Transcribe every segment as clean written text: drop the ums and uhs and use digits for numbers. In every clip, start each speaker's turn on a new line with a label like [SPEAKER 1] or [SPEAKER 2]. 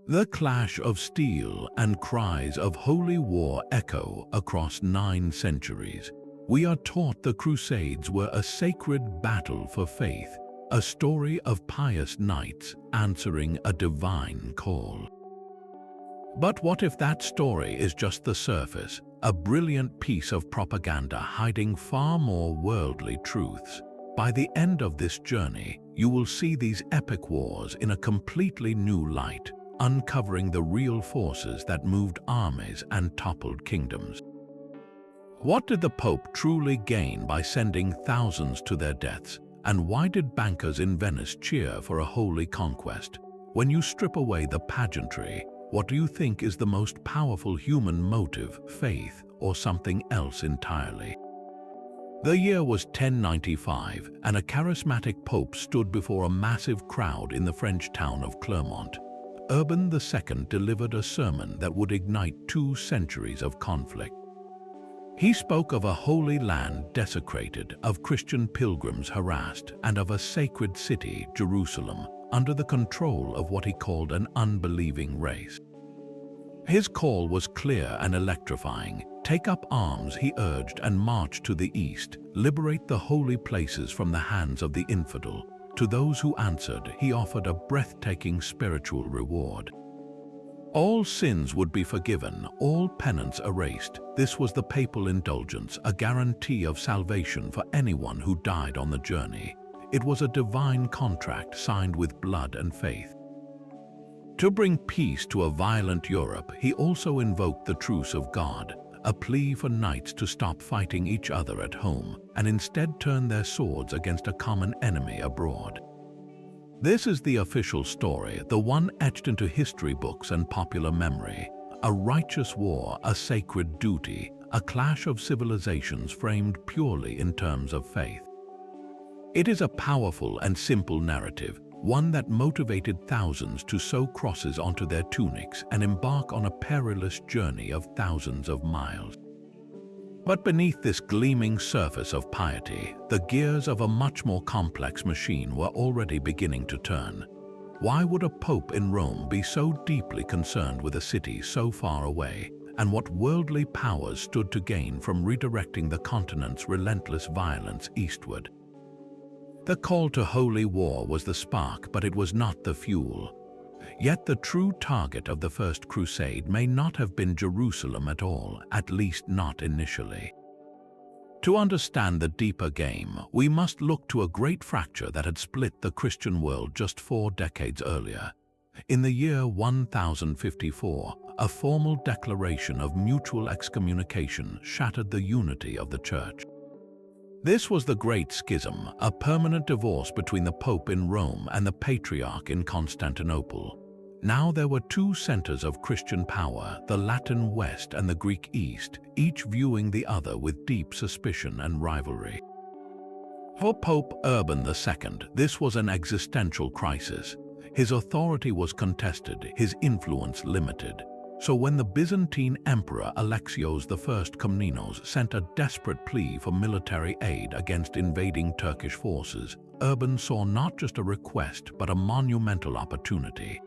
[SPEAKER 1] The clash of steel and cries of holy war echo across 9 centuries. We are taught the Crusades were a sacred battle for faith, a story of pious knights answering a divine call. But what if that story is just the surface, a brilliant piece of propaganda hiding far more worldly truths? By the end of this journey, you will see these epic wars in a completely new light, uncovering the real forces that moved armies and toppled kingdoms. What did the Pope truly gain by sending thousands to their deaths? And why did bankers in Venice cheer for a holy conquest? When you strip away the pageantry, what do you think is the most powerful human motive, faith, or something else entirely? The year was 1095, and a charismatic pope stood before a massive crowd in the French town of Clermont. Urban II delivered a sermon that would ignite 2 centuries of conflict. He spoke of a holy land desecrated, of Christian pilgrims harassed, and of a sacred city, Jerusalem, under the control of what he called an unbelieving race. His call was clear and electrifying. Take up arms, he urged, and march to the east. Liberate the holy places from the hands of the infidel. To those who answered, he offered a breathtaking spiritual reward. All sins would be forgiven, all penance erased. This was the papal indulgence, a guarantee of salvation for anyone who died on the journey. It was a divine contract signed with blood and faith. To bring peace to a violent Europe, he also invoked the truce of God, a plea for knights to stop fighting each other at home and instead turn their swords against a common enemy abroad. This is the official story, the one etched into history books and popular memory. A righteous war, a sacred duty, a clash of civilizations framed purely in terms of faith. It is a powerful and simple narrative, one that motivated thousands to sew crosses onto their tunics and embark on a perilous journey of thousands of miles. But beneath this gleaming surface of piety, the gears of a much more complex machine were already beginning to turn. Why would a pope in Rome be so deeply concerned with a city so far away, and what worldly powers stood to gain from redirecting the continent's relentless violence eastward? The call to holy war was the spark, but it was not the fuel. Yet the true target of the First Crusade may not have been Jerusalem at all, at least not initially. To understand the deeper game, we must look to a great fracture that had split the Christian world just 4 decades earlier. In the year 1054, a formal declaration of mutual excommunication shattered the unity of the Church. This was the Great Schism, a permanent divorce between the Pope in Rome and the Patriarch in Constantinople. Now there were 2 centers of Christian power, the Latin West and the Greek East, each viewing the other with deep suspicion and rivalry. For Pope Urban II, this was an existential crisis. His authority was contested, his influence limited. So when the Byzantine Emperor Alexios I Komnenos sent a desperate plea for military aid against invading Turkish forces, Urban saw not just a request but a monumental opportunity.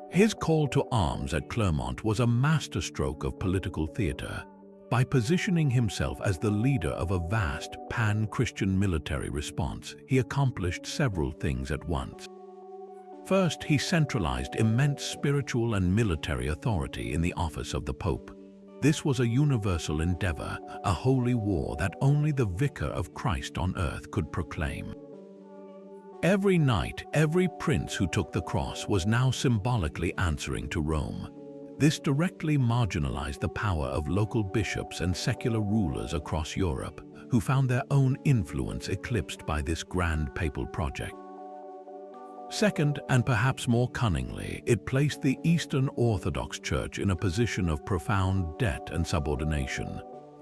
[SPEAKER 1] His call to arms at Clermont was a masterstroke of political theater. By positioning himself as the leader of a vast pan-Christian military response, he accomplished several things at once. First, he centralized immense spiritual and military authority in the office of the Pope. This was a universal endeavor, a holy war that only the Vicar of Christ on earth could proclaim. Every knight, every prince who took the cross was now symbolically answering to Rome. This directly marginalized the power of local bishops and secular rulers across Europe, who found their own influence eclipsed by this grand papal project. Second, and perhaps more cunningly, it placed the Eastern Orthodox Church in a position of profound debt and subordination.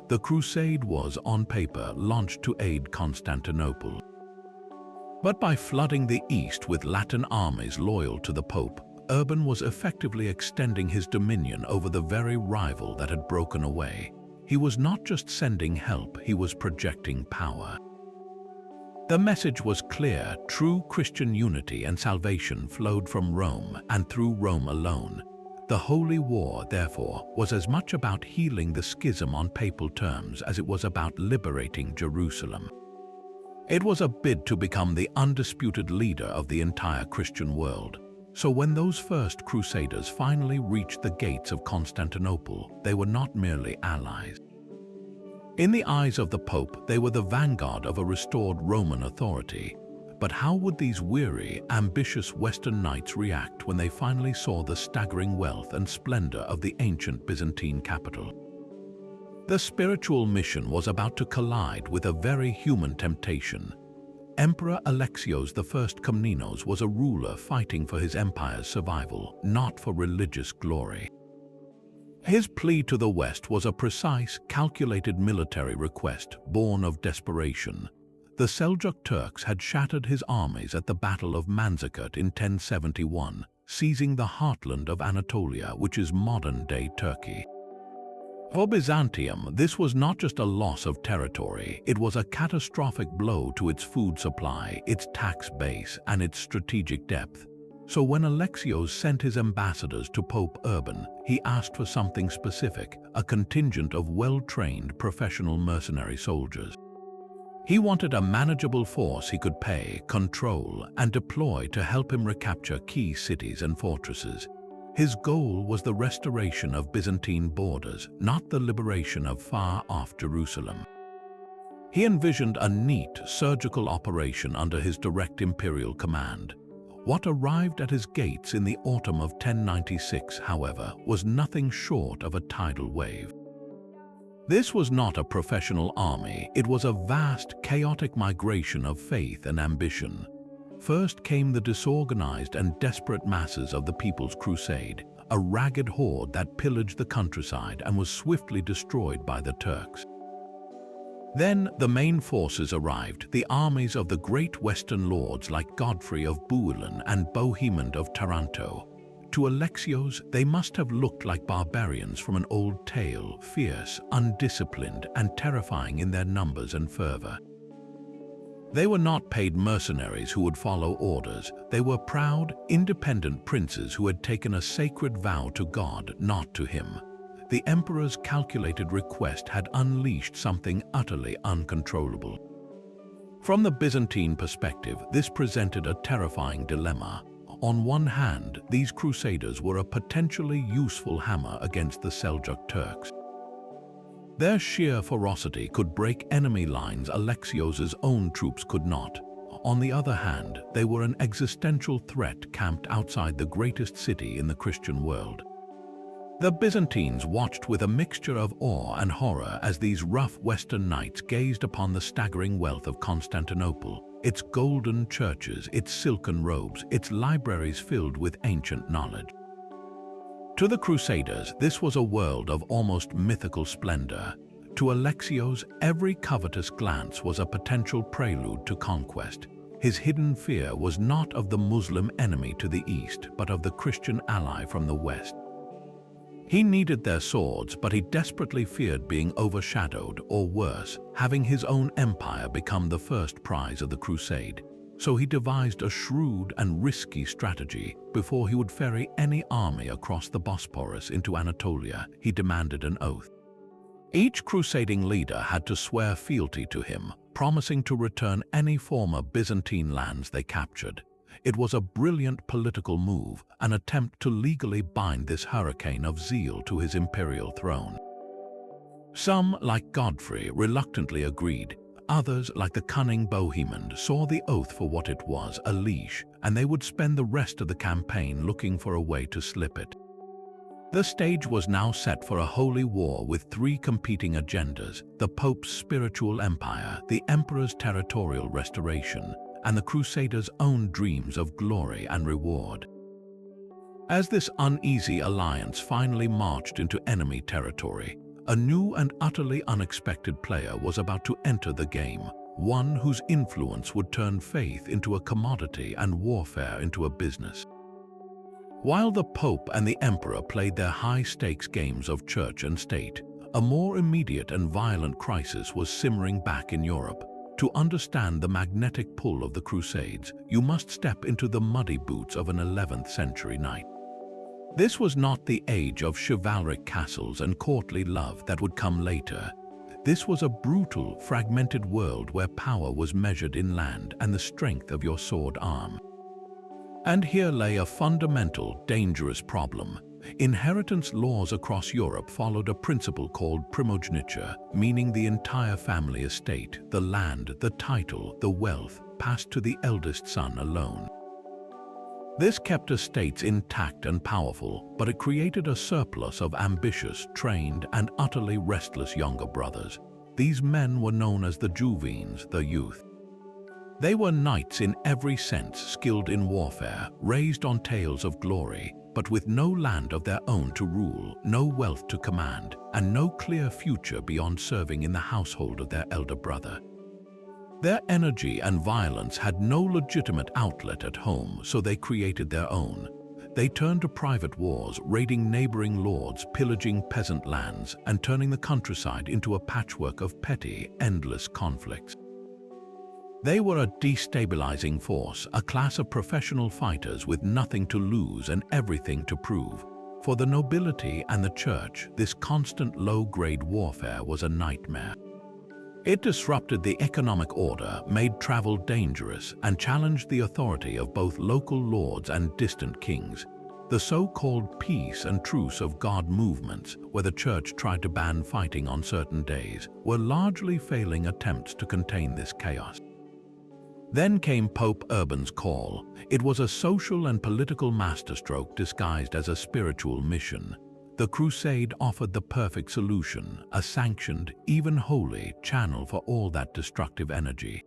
[SPEAKER 1] The Crusade was, on paper, launched to aid Constantinople. But by flooding the East with Latin armies loyal to the Pope, Urban was effectively extending his dominion over the very rival that had broken away. He was not just sending help, he was projecting power. The message was clear: true Christian unity and salvation flowed from Rome and through Rome alone. The Holy War, therefore, was as much about healing the schism on papal terms as it was about liberating Jerusalem. It was a bid to become the undisputed leader of the entire Christian world. So when those first Crusaders finally reached the gates of Constantinople, they were not merely allies. In the eyes of the Pope, they were the vanguard of a restored Roman authority. But how would these weary, ambitious Western knights react when they finally saw the staggering wealth and splendor of the ancient Byzantine capital? The spiritual mission was about to collide with a very human temptation. Emperor Alexios I Komnenos was a ruler fighting for his empire's survival, not for religious glory. His plea to the West was a precise, calculated military request born of desperation. The Seljuk Turks had shattered his armies at the Battle of Manzikert in 1071, seizing the heartland of Anatolia, which is modern-day Turkey. For Byzantium, this was not just a loss of territory, it was a catastrophic blow to its food supply, its tax base, and its strategic depth. So when Alexios sent his ambassadors to Pope Urban, he asked for something specific: a contingent of well-trained professional mercenary soldiers. He wanted a manageable force he could pay, control, and deploy to help him recapture key cities and fortresses. His goal was the restoration of Byzantine borders, not the liberation of far-off Jerusalem. He envisioned a neat, surgical operation under his direct imperial command. What arrived at his gates in the autumn of 1096, however, was nothing short of a tidal wave. This was not a professional army, it was a vast, chaotic migration of faith and ambition. First came the disorganized and desperate masses of the People's Crusade, a ragged horde that pillaged the countryside and was swiftly destroyed by the Turks. Then the main forces arrived, the armies of the great Western lords like Godfrey of Bouillon and Bohemond of Taranto. To Alexios, they must have looked like barbarians from an old tale, fierce, undisciplined, and terrifying in their numbers and fervor. They were not paid mercenaries who would follow orders. They were proud, independent princes who had taken a sacred vow to God, not to him. The emperor's calculated request had unleashed something utterly uncontrollable. From the Byzantine perspective, this presented a terrifying dilemma. On one hand, these crusaders were a potentially useful hammer against the Seljuk Turks. Their sheer ferocity could break enemy lines Alexios's own troops could not. On the other hand, they were an existential threat camped outside the greatest city in the Christian world. The Byzantines watched with a mixture of awe and horror as these rough Western knights gazed upon the staggering wealth of Constantinople, its golden churches, its silken robes, its libraries filled with ancient knowledge. To the Crusaders, this was a world of almost mythical splendor. To Alexios, every covetous glance was a potential prelude to conquest. His hidden fear was not of the Muslim enemy to the east, but of the Christian ally from the west. He needed their swords, but he desperately feared being overshadowed, or worse, having his own empire become the first prize of the crusade. So he devised a shrewd and risky strategy. Before he would ferry any army across the Bosporus into Anatolia, he demanded an oath. Each crusading leader had to swear fealty to him, promising to return any former Byzantine lands they captured. It was a brilliant political move, an attempt to legally bind this hurricane of zeal to his imperial throne. Some, like Godfrey, reluctantly agreed. Others, like the cunning Bohemond, saw the oath for what it was, a leash, and they would spend the rest of the campaign looking for a way to slip it. The stage was now set for a holy war with three competing agendas: the Pope's spiritual empire, the Emperor's territorial restoration, and the Crusaders' own dreams of glory and reward. As this uneasy alliance finally marched into enemy territory, a new and utterly unexpected player was about to enter the game, one whose influence would turn faith into a commodity and warfare into a business. While the Pope and the Emperor played their high-stakes games of church and state, a more immediate and violent crisis was simmering back in Europe. To understand the magnetic pull of the Crusades, you must step into the muddy boots of an 11th century knight. This was not the age of chivalric castles and courtly love that would come later. This was a brutal, fragmented world where power was measured in land and the strength of your sword arm. And here lay a fundamental, dangerous problem. Inheritance laws across Europe followed a principle called primogeniture, meaning the entire family estate, the land, the title, the wealth, passed to the eldest son alone. This kept estates intact and powerful, but it created a surplus of ambitious, trained, and utterly restless younger brothers. These men were known as the Juvens, the youth. They were knights in every sense, skilled in warfare, raised on tales of glory, but with no land of their own to rule, no wealth to command, and no clear future beyond serving in the household of their elder brother. Their energy and violence had no legitimate outlet at home, so they created their own. They turned to private wars, raiding neighboring lords, pillaging peasant lands, and turning the countryside into a patchwork of petty, endless conflicts. They were a destabilizing force, a class of professional fighters with nothing to lose and everything to prove. For the nobility and the church, this constant low-grade warfare was a nightmare. It disrupted the economic order, made travel dangerous, and challenged the authority of both local lords and distant kings. The so-called peace and truce of God movements, where the church tried to ban fighting on certain days, were largely failing attempts to contain this chaos. Then came Pope Urban's call. It was a social and political masterstroke disguised as a spiritual mission. The Crusade offered the perfect solution, a sanctioned, even holy, channel for all that destructive energy.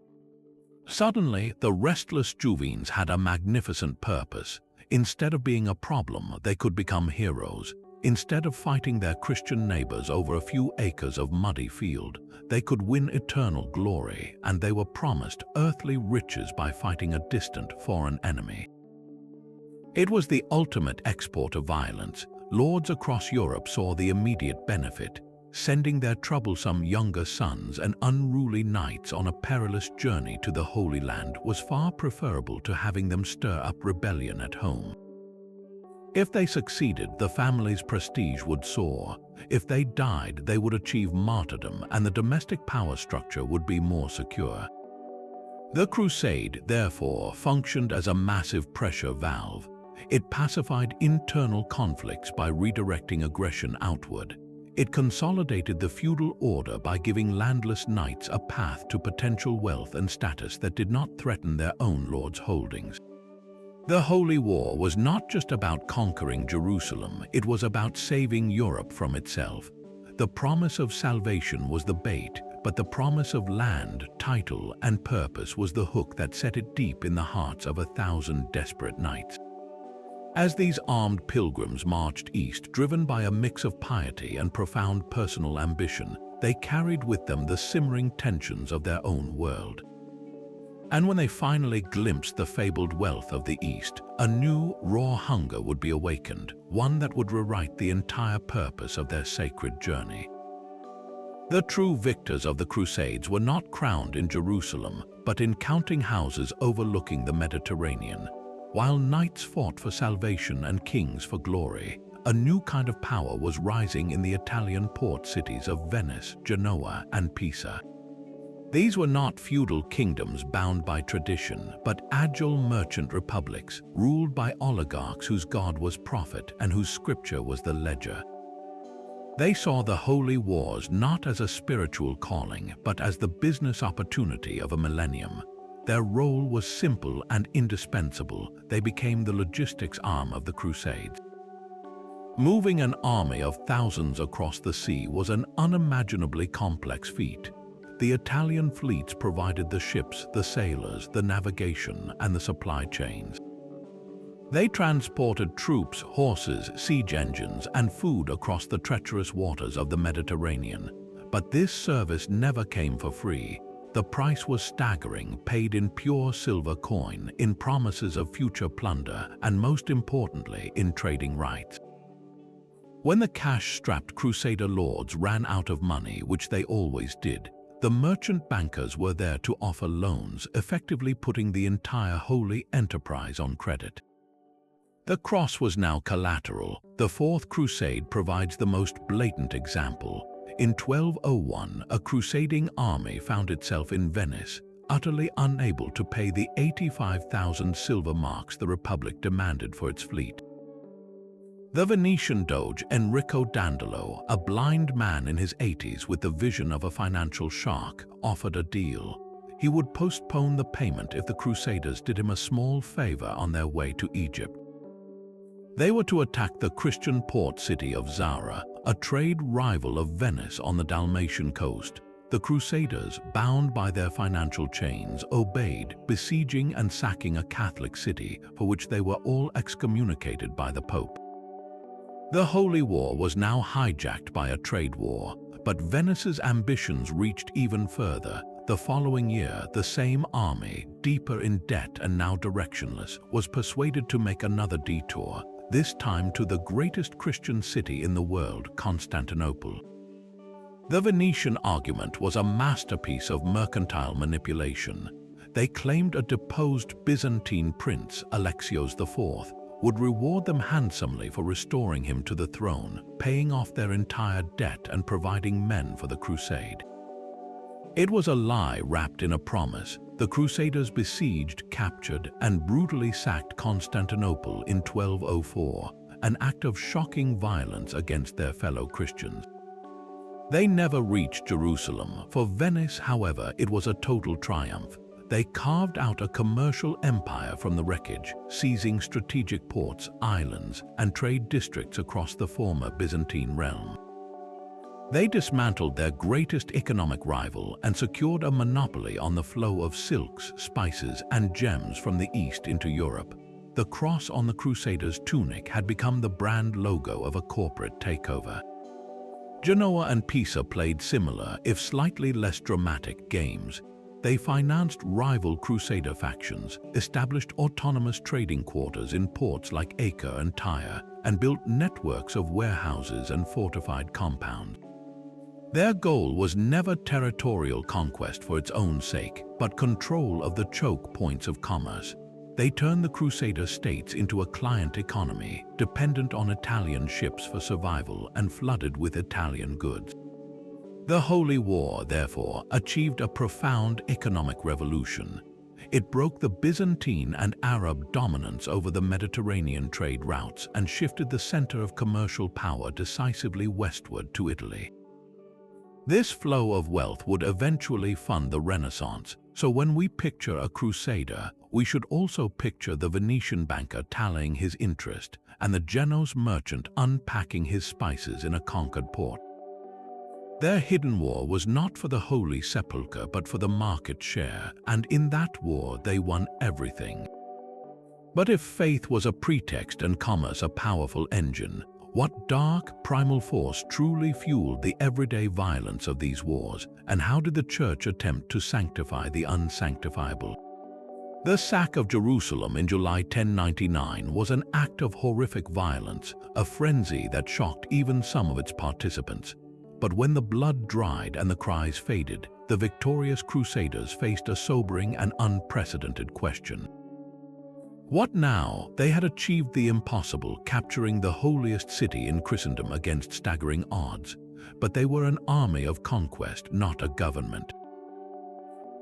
[SPEAKER 1] Suddenly, the restless Juvens had a magnificent purpose. Instead of being a problem, they could become heroes. Instead of fighting their Christian neighbors over a few acres of muddy field, they could win eternal glory, and they were promised earthly riches by fighting a distant foreign enemy. It was the ultimate export of violence. Lords across Europe saw the immediate benefit. Sending their troublesome younger sons and unruly knights on a perilous journey to the Holy Land was far preferable to having them stir up rebellion at home. If they succeeded, the family's prestige would soar. If they died, they would achieve martyrdom, and the domestic power structure would be more secure. The Crusade, therefore, functioned as a massive pressure valve. It pacified internal conflicts by redirecting aggression outward. It consolidated the feudal order by giving landless knights a path to potential wealth and status that did not threaten their own lords' holdings. The Holy War was not just about conquering Jerusalem, it was about saving Europe from itself. The promise of salvation was the bait, but the promise of land, title, and purpose was the hook that set it deep in the hearts of 1,000 desperate knights. As these armed pilgrims marched east, driven by a mix of piety and profound personal ambition, they carried with them the simmering tensions of their own world. And when they finally glimpsed the fabled wealth of the East, a new, raw hunger would be awakened, one that would rewrite the entire purpose of their sacred journey. The true victors of the Crusades were not crowned in Jerusalem, but in counting houses overlooking the Mediterranean. While knights fought for salvation and kings for glory, a new kind of power was rising in the Italian port cities of Venice, Genoa, and Pisa. These were not feudal kingdoms bound by tradition, but agile merchant republics, ruled by oligarchs whose god was profit and whose scripture was the ledger. They saw the holy wars not as a spiritual calling, but as the business opportunity of a millennium. Their role was simple and indispensable. They became the logistics arm of the Crusades. Moving an army of thousands across the sea was an unimaginably complex feat. The Italian fleets provided the ships, the sailors, the navigation, and the supply chains. They transported troops, horses, siege engines, and food across the treacherous waters of the Mediterranean. But this service never came for free. The price was staggering, paid in pure silver coin, in promises of future plunder, and most importantly, in trading rights. When the cash-strapped Crusader lords ran out of money, which they always did, The merchant bankers were there to offer loans, effectively putting the entire holy enterprise on credit. The cross was now collateral. The Fourth Crusade provides the most blatant example. In 1201, a crusading army found itself in Venice, utterly unable to pay the 85,000 silver marks the Republic demanded for its fleet. The Venetian Doge Enrico Dandolo, a blind man in his 80s with the vision of a financial shark, offered a deal. He would postpone the payment if the Crusaders did him a small favor on their way to Egypt. They were to attack the Christian port city of Zara, a trade rival of Venice on the Dalmatian coast. The Crusaders, bound by their financial chains, obeyed, besieging and sacking a Catholic city for which they were all excommunicated by the Pope. The Holy War was now hijacked by a trade war, but Venice's ambitions reached even further. The following year, the same army, deeper in debt and now directionless, was persuaded to make another detour, this time to the greatest Christian city in the world, Constantinople. The Venetian argument was a masterpiece of mercantile manipulation. They claimed a deposed Byzantine prince, Alexios IV, would reward them handsomely for restoring him to the throne, paying off their entire debt and providing men for the crusade. It was a lie wrapped in a promise. The Crusaders besieged, captured, and brutally sacked Constantinople in 1204, an act of shocking violence against their fellow Christians. They never reached Jerusalem. For Venice, however, it was a total triumph. They carved out a commercial empire from the wreckage, seizing strategic ports, islands, and trade districts across the former Byzantine realm. They dismantled their greatest economic rival and secured a monopoly on the flow of silks, spices, and gems from the East into Europe. The cross on the Crusaders' tunic had become the brand logo of a corporate takeover. Genoa and Pisa played similar, if slightly less dramatic, games. They financed rival Crusader factions, established autonomous trading quarters in ports like Acre and Tyre, and built networks of warehouses and fortified compounds. Their goal was never territorial conquest for its own sake, but control of the choke points of commerce. They turned the Crusader states into a client economy, dependent on Italian ships for survival and flooded with Italian goods. The Holy War, therefore, achieved a profound economic revolution. It broke the Byzantine and Arab dominance over the Mediterranean trade routes and shifted the center of commercial power decisively westward to Italy. This flow of wealth would eventually fund the Renaissance, so when we picture a Crusader, we should also picture the Venetian banker tallying his interest and the Genoese merchant unpacking his spices in a conquered port. Their hidden war was not for the Holy Sepulchre but for the market share, and in that war they won everything. But if faith was a pretext and commerce a powerful engine, what dark, primal force truly fueled the everyday violence of these wars, and how did the Church attempt to sanctify the unsanctifiable? The sack of Jerusalem in July 1099 was an act of horrific violence, a frenzy that shocked even some of its participants. But when the blood dried and the cries faded, the victorious Crusaders faced a sobering and unprecedented question. What now? They had achieved the impossible, capturing the holiest city in Christendom against staggering odds. But they were an army of conquest, not a government.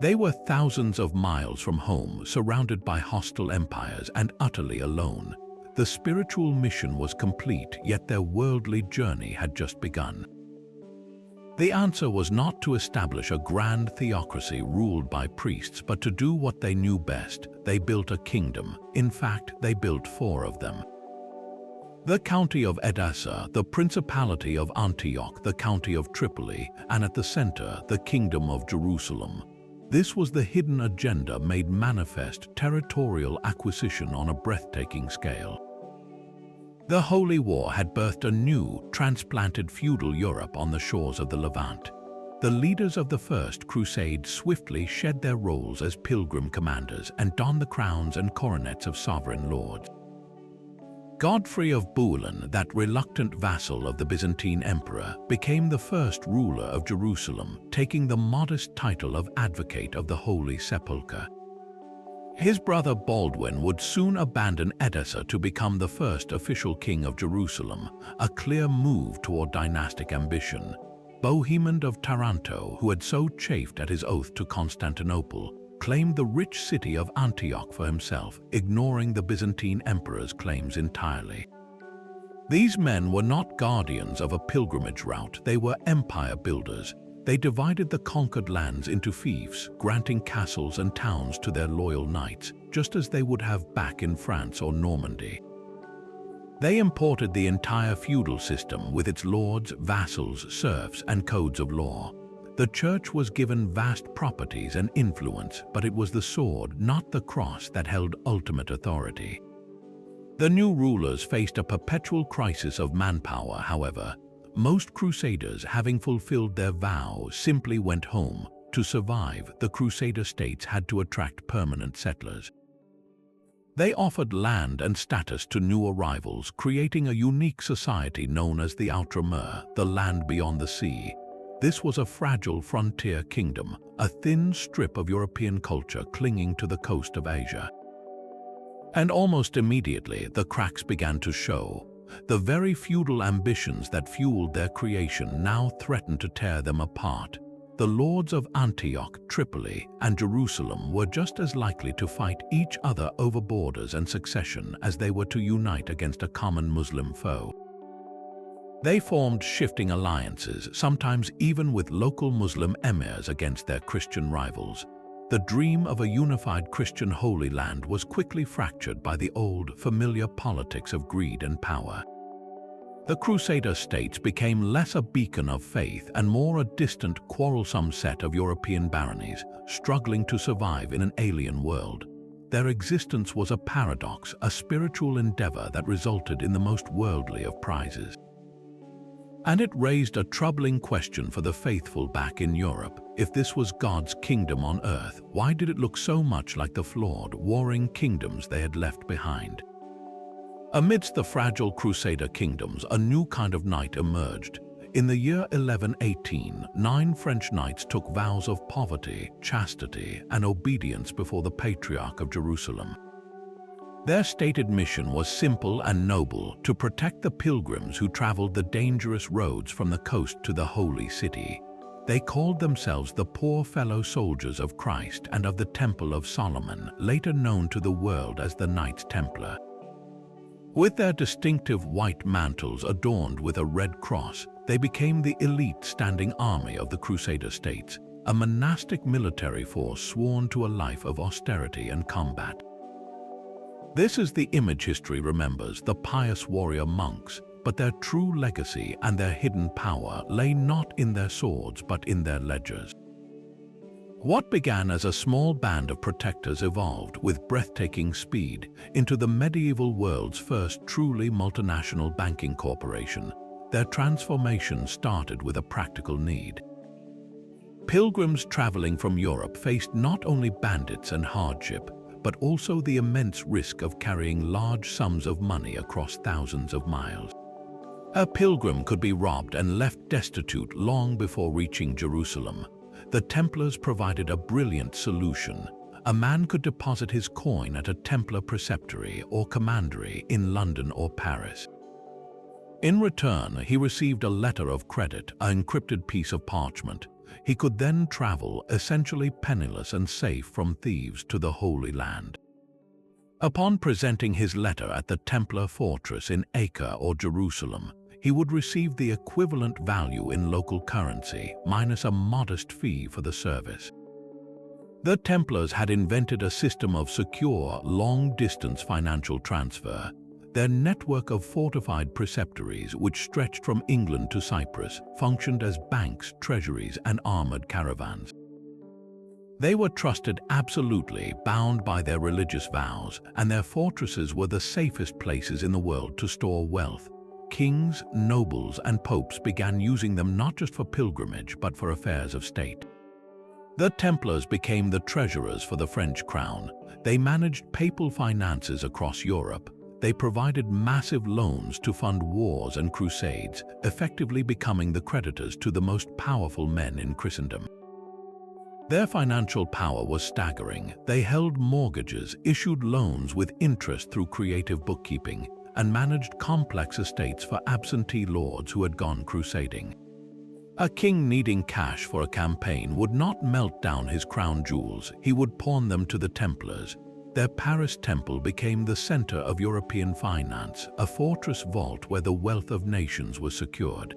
[SPEAKER 1] They were thousands of miles from home, surrounded by hostile empires and utterly alone. The spiritual mission was complete, yet their worldly journey had just begun. The answer was not to establish a grand theocracy ruled by priests, but to do what they knew best. They built a kingdom. In fact, they built 4 of them. The county of Edessa, the Principality of Antioch, the county of Tripoli, and at the center, the kingdom of Jerusalem. This was the hidden agenda made manifest: territorial acquisition on a breathtaking scale. The Holy War had birthed a new, transplanted feudal Europe on the shores of the Levant. The leaders of the First Crusade swiftly shed their roles as pilgrim commanders and donned the crowns and coronets of sovereign lords. Godfrey of Bouillon, that reluctant vassal of the Byzantine Emperor, became the first ruler of Jerusalem, taking the modest title of Advocate of the Holy Sepulchre. His brother Baldwin would soon abandon Edessa to become the first official king of Jerusalem, a clear move toward dynastic ambition. Bohemond of Taranto, who had so chafed at his oath to Constantinople, claimed the rich city of Antioch for himself, ignoring the Byzantine emperor's claims entirely. These men were not guardians of a pilgrimage route, they were empire builders. They divided the conquered lands into fiefs, granting castles and towns to their loyal knights, just as they would have back in France or Normandy. They imported the entire feudal system with its lords, vassals, serfs, and codes of law. The church was given vast properties and influence, but it was the sword, not the cross, that held ultimate authority. The new rulers faced a perpetual crisis of manpower, however. Most crusaders, having fulfilled their vow, simply went home. To survive, the Crusader states had to attract permanent settlers. They offered land and status to new arrivals, creating a unique society known as the Outremer, the land beyond the sea. This was a fragile frontier kingdom, a thin strip of European culture clinging to the coast of Asia. And almost immediately, the cracks began to show. The very feudal ambitions that fueled their creation now threatened to tear them apart. The lords of Antioch, Tripoli, and Jerusalem were just as likely to fight each other over borders and succession as they were to unite against a common Muslim foe. They formed shifting alliances, sometimes even with local Muslim emirs against their Christian rivals. The dream of a unified Christian Holy Land was quickly fractured by the old, familiar politics of greed and power. The Crusader states became less a beacon of faith and more a distant, quarrelsome set of European baronies, struggling to survive in an alien world. Their existence was a paradox, a spiritual endeavor that resulted in the most worldly of prizes. And it raised a troubling question for the faithful back in Europe. If this was God's kingdom on earth, why did it look so much like the flawed, warring kingdoms they had left behind? Amidst the fragile Crusader kingdoms, a new kind of knight emerged. In the year 1118, 9 French knights took vows of poverty, chastity, and obedience before the Patriarch of Jerusalem. Their stated mission was simple and noble: to protect the pilgrims who traveled the dangerous roads from the coast to the holy city. They called themselves the poor fellow soldiers of Christ and of the Temple of Solomon, later known to the world as the Knights Templar. With their distinctive white mantles adorned with a red cross, they became the elite standing army of the Crusader states, a monastic military force sworn to a life of austerity and combat. This is the image history remembers, the pious warrior monks, but their true legacy and their hidden power lay not in their swords but in their ledgers. What began as a small band of protectors evolved, with breathtaking speed, into the medieval world's first truly multinational banking corporation. Their transformation started with a practical need. Pilgrims traveling from Europe faced not only bandits and hardship, but also the immense risk of carrying large sums of money across thousands of miles. A pilgrim could be robbed and left destitute long before reaching Jerusalem. The Templars provided a brilliant solution. A man could deposit his coin at a Templar preceptory or commandery in London or Paris. In return, he received a letter of credit, an encrypted piece of parchment. He could then travel, essentially penniless and safe from thieves, to the Holy Land. Upon presenting his letter at the Templar fortress in Acre or Jerusalem, he would receive the equivalent value in local currency, minus a modest fee for the service. The Templars had invented a system of secure, long-distance financial transfer. Their network of fortified preceptories, which stretched from England to Cyprus, functioned as banks, treasuries, and armored caravans. They were trusted absolutely, bound by their religious vows, and their fortresses were the safest places in the world to store wealth. Kings, nobles, and popes began using them not just for pilgrimage, but for affairs of state. The Templars became the treasurers for the French crown. They managed papal finances across Europe. They provided massive loans to fund wars and crusades, effectively becoming the creditors to the most powerful men in Christendom. Their financial power was staggering. They held mortgages, issued loans with interest through creative bookkeeping, and managed complex estates for absentee lords who had gone crusading. A king needing cash for a campaign would not melt down his crown jewels, he would pawn them to the Templars. Their Paris temple became the center of European finance, a fortress vault where the wealth of nations was secured.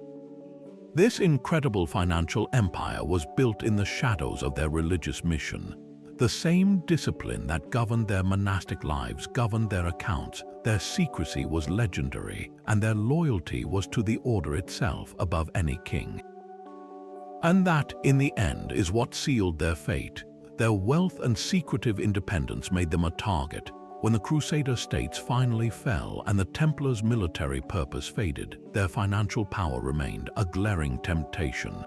[SPEAKER 1] This incredible financial empire was built in the shadows of their religious mission. The same discipline that governed their monastic lives governed their accounts. Their secrecy was legendary, and their loyalty was to the order itself above any king. And that, in the end, is what sealed their fate. Their wealth and secretive independence made them a target. When the Crusader states finally fell and the Templars' military purpose faded, their financial power remained a glaring temptation.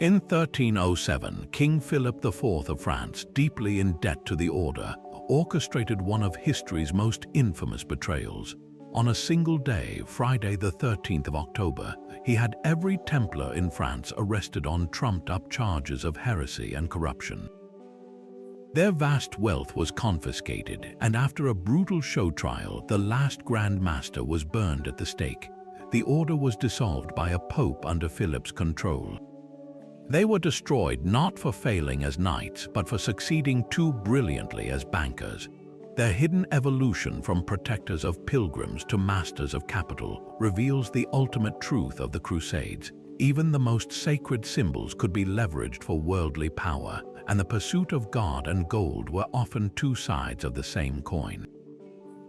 [SPEAKER 1] In 1307, King Philip IV of France, deeply in debt to the order, orchestrated one of history's most infamous betrayals. On a single day, Friday the 13th of October, he had every Templar in France arrested on trumped-up charges of heresy and corruption. Their vast wealth was confiscated, and after a brutal show trial, the last Grand Master was burned at the stake. The order was dissolved by a pope under Philip's control. They were destroyed not for failing as knights, but for succeeding too brilliantly as bankers. Their hidden evolution from protectors of pilgrims to masters of capital reveals the ultimate truth of the Crusades. Even the most sacred symbols could be leveraged for worldly power, and the pursuit of God and gold were often two sides of the same coin.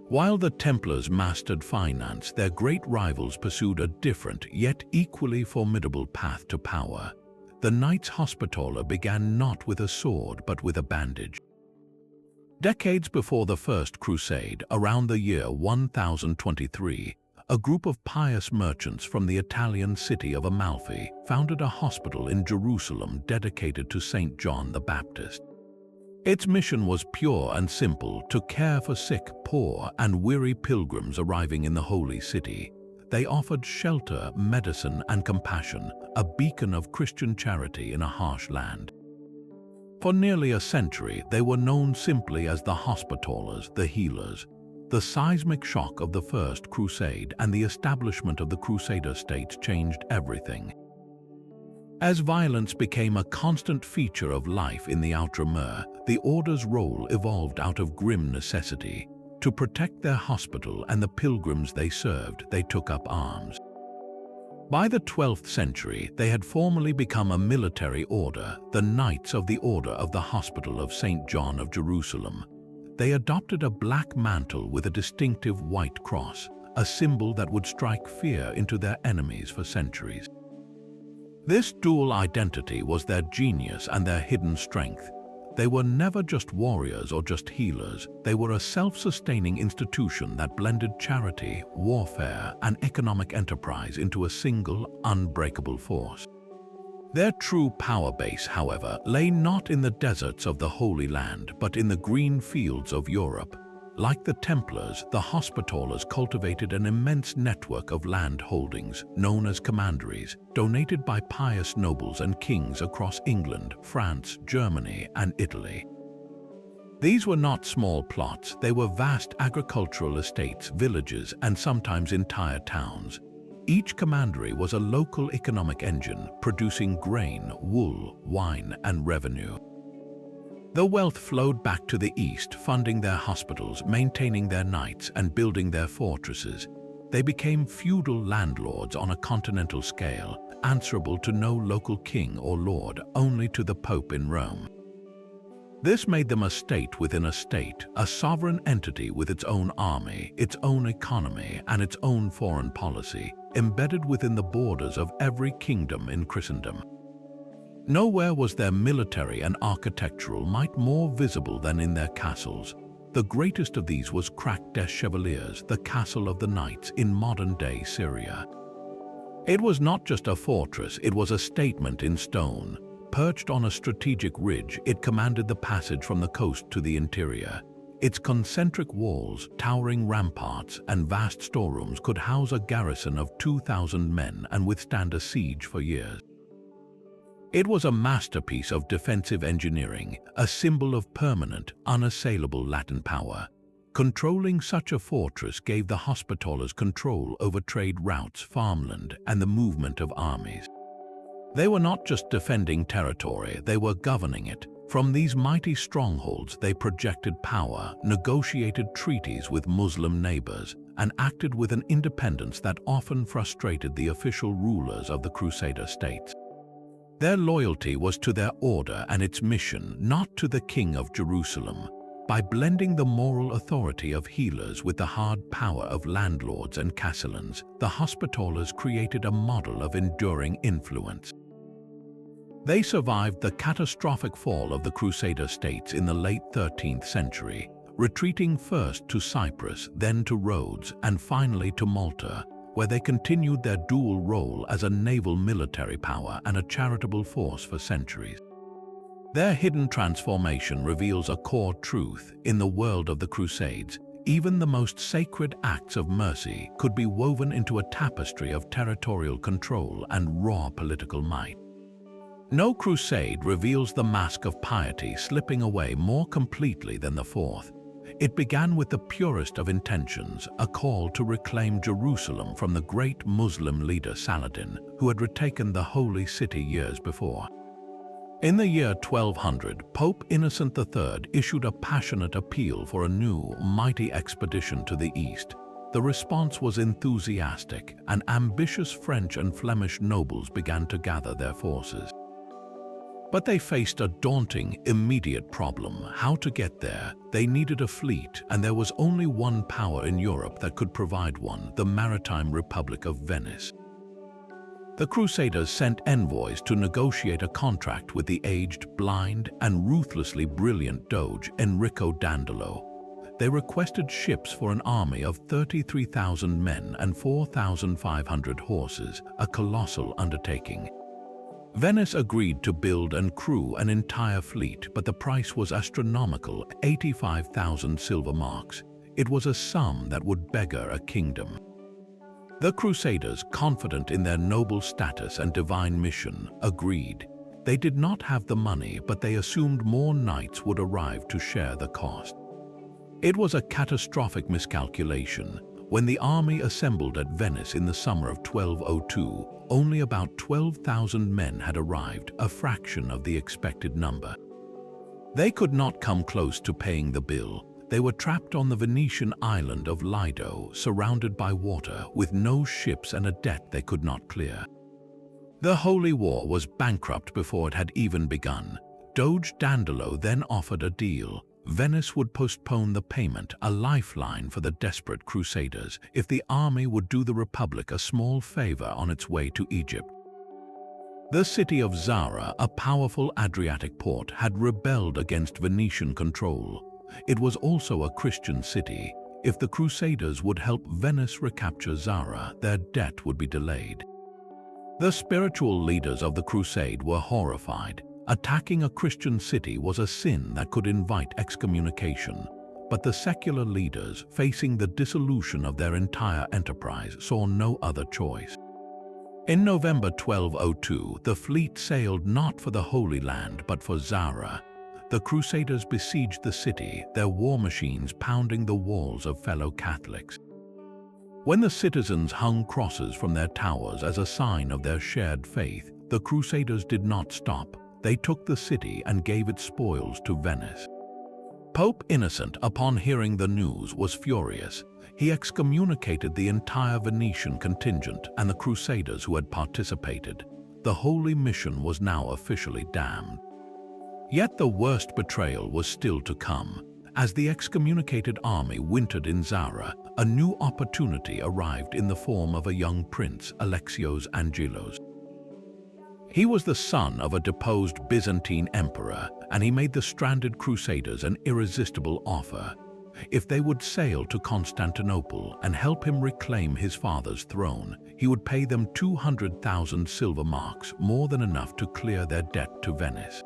[SPEAKER 1] While the Templars mastered finance, their great rivals pursued a different, yet equally formidable path to power. The Knights Hospitaller began not with a sword, but with a bandage. Decades before the First Crusade, around the year 1023, a group of pious merchants from the Italian city of Amalfi founded a hospital in Jerusalem dedicated to Saint John the Baptist. Its mission was pure and simple: to care for sick, poor, and weary pilgrims arriving in the holy city. They offered shelter, medicine, and compassion, a beacon of Christian charity in a harsh land. For nearly a century, they were known simply as the Hospitallers, the healers. The seismic shock of the First Crusade and the establishment of the Crusader states changed everything. As violence became a constant feature of life in the Outremer, the Order's role evolved out of grim necessity. To protect their hospital and the pilgrims they served, they took up arms. By the 12th century, they had formally become a military order, the Knights of the Order of the Hospital of St. John of Jerusalem. They adopted a black mantle with a distinctive white cross, a symbol that would strike fear into their enemies for centuries. This dual identity was their genius and their hidden strength. They were never just warriors or just healers. They were a self-sustaining institution that blended charity, warfare, and economic enterprise into a single, unbreakable force. Their true power base, however, lay not in the deserts of the Holy Land, but in the green fields of Europe. Like the Templars, the Hospitallers cultivated an immense network of land holdings, known as commanderies, donated by pious nobles and kings across England, France, Germany, and Italy. These were not small plots, they were vast agricultural estates, villages, and sometimes entire towns. Each commandery was a local economic engine, producing grain, wool, wine, and revenue. The wealth flowed back to the east, funding their hospitals, maintaining their knights, and building their fortresses. They became feudal landlords on a continental scale, answerable to no local king or lord, only to the Pope in Rome. This made them a state within a state, a sovereign entity with its own army, its own economy, and its own foreign policy, embedded within the borders of every kingdom in Christendom. Nowhere was their military and architectural might more visible than in their castles. The greatest of these was Crac des Chevaliers, the Castle of the Knights in modern-day Syria. It was not just a fortress, it was a statement in stone. Perched on a strategic ridge, it commanded the passage from the coast to the interior. Its concentric walls, towering ramparts, and vast storerooms could house a garrison of 2,000 men and withstand a siege for years. It was a masterpiece of defensive engineering, a symbol of permanent, unassailable Latin power. Controlling such a fortress gave the Hospitallers control over trade routes, farmland, and the movement of armies. They were not just defending territory, they were governing it. From these mighty strongholds, they projected power, negotiated treaties with Muslim neighbors, and acted with an independence that often frustrated the official rulers of the Crusader states. Their loyalty was to their order and its mission, not to the King of Jerusalem. By blending the moral authority of healers with the hard power of landlords and castellans, the Hospitallers created a model of enduring influence. They survived the catastrophic fall of the Crusader states in the late 13th century, retreating first to Cyprus, then to Rhodes, and finally to Malta, where they continued their dual role as a naval military power and a charitable force for centuries. Their hidden transformation reveals a core truth. In the world of the Crusades, even the most sacred acts of mercy could be woven into a tapestry of territorial control and raw political might. No crusade reveals the mask of piety slipping away more completely than the fourth. It began with the purest of intentions, a call to reclaim Jerusalem from the great Muslim leader Saladin, who had retaken the holy city years before. In the year 1200, Pope Innocent III issued a passionate appeal for a new, mighty expedition to the east. The response was enthusiastic, and ambitious French and Flemish nobles began to gather their forces. But they faced a daunting, immediate problem: how to get there. They needed a fleet, and there was only one power in Europe that could provide one: the maritime Republic of Venice. The Crusaders sent envoys to negotiate a contract with the aged, blind, and ruthlessly brilliant Doge Enrico Dandolo. They requested ships for an army of 33,000 men and 4,500 horses, a colossal undertaking. Venice agreed to build and crew an entire fleet, but the price was astronomical: 85,000 silver marks. It was a sum that would beggar a kingdom. The Crusaders, confident in their noble status and divine mission, agreed. They did not have the money, but they assumed more knights would arrive to share the cost. It was a catastrophic miscalculation. When the army assembled at Venice in the summer of 1202, only about 12,000 men had arrived, a fraction of the expected number. They could not come close to paying the bill. They were trapped on the Venetian island of Lido, surrounded by water, with no ships and a debt they could not clear. The Holy War was bankrupt before it had even begun. Doge Dandolo then offered a deal. Venice would postpone the payment, a lifeline for the desperate Crusaders, if the army would do the Republic a small favor on its way to Egypt. The city of Zara, a powerful Adriatic port, had rebelled against Venetian control. It was also a Christian city. If the Crusaders would help Venice recapture Zara, their debt would be delayed. The spiritual leaders of the Crusade were horrified. Attacking a Christian city was a sin that could invite excommunication. But the secular leaders, facing the dissolution of their entire enterprise, saw no other choice. In November 1202, the fleet sailed not for the Holy Land but for Zara. The Crusaders besieged the city, their war machines pounding the walls of fellow Catholics. When the citizens hung crosses from their towers as a sign of their shared faith, the Crusaders did not stop. They took the city and gave its spoils to Venice. Pope Innocent, upon hearing the news, was furious. He excommunicated the entire Venetian contingent and the Crusaders who had participated. The holy mission was now officially damned. Yet the worst betrayal was still to come. As the excommunicated army wintered in Zara, a new opportunity arrived in the form of a young prince, Alexios Angelos. He was the son of a deposed Byzantine emperor, and he made the stranded Crusaders an irresistible offer. If they would sail to Constantinople and help him reclaim his father's throne, he would pay them 200,000 silver marks, more than enough to clear their debt to Venice.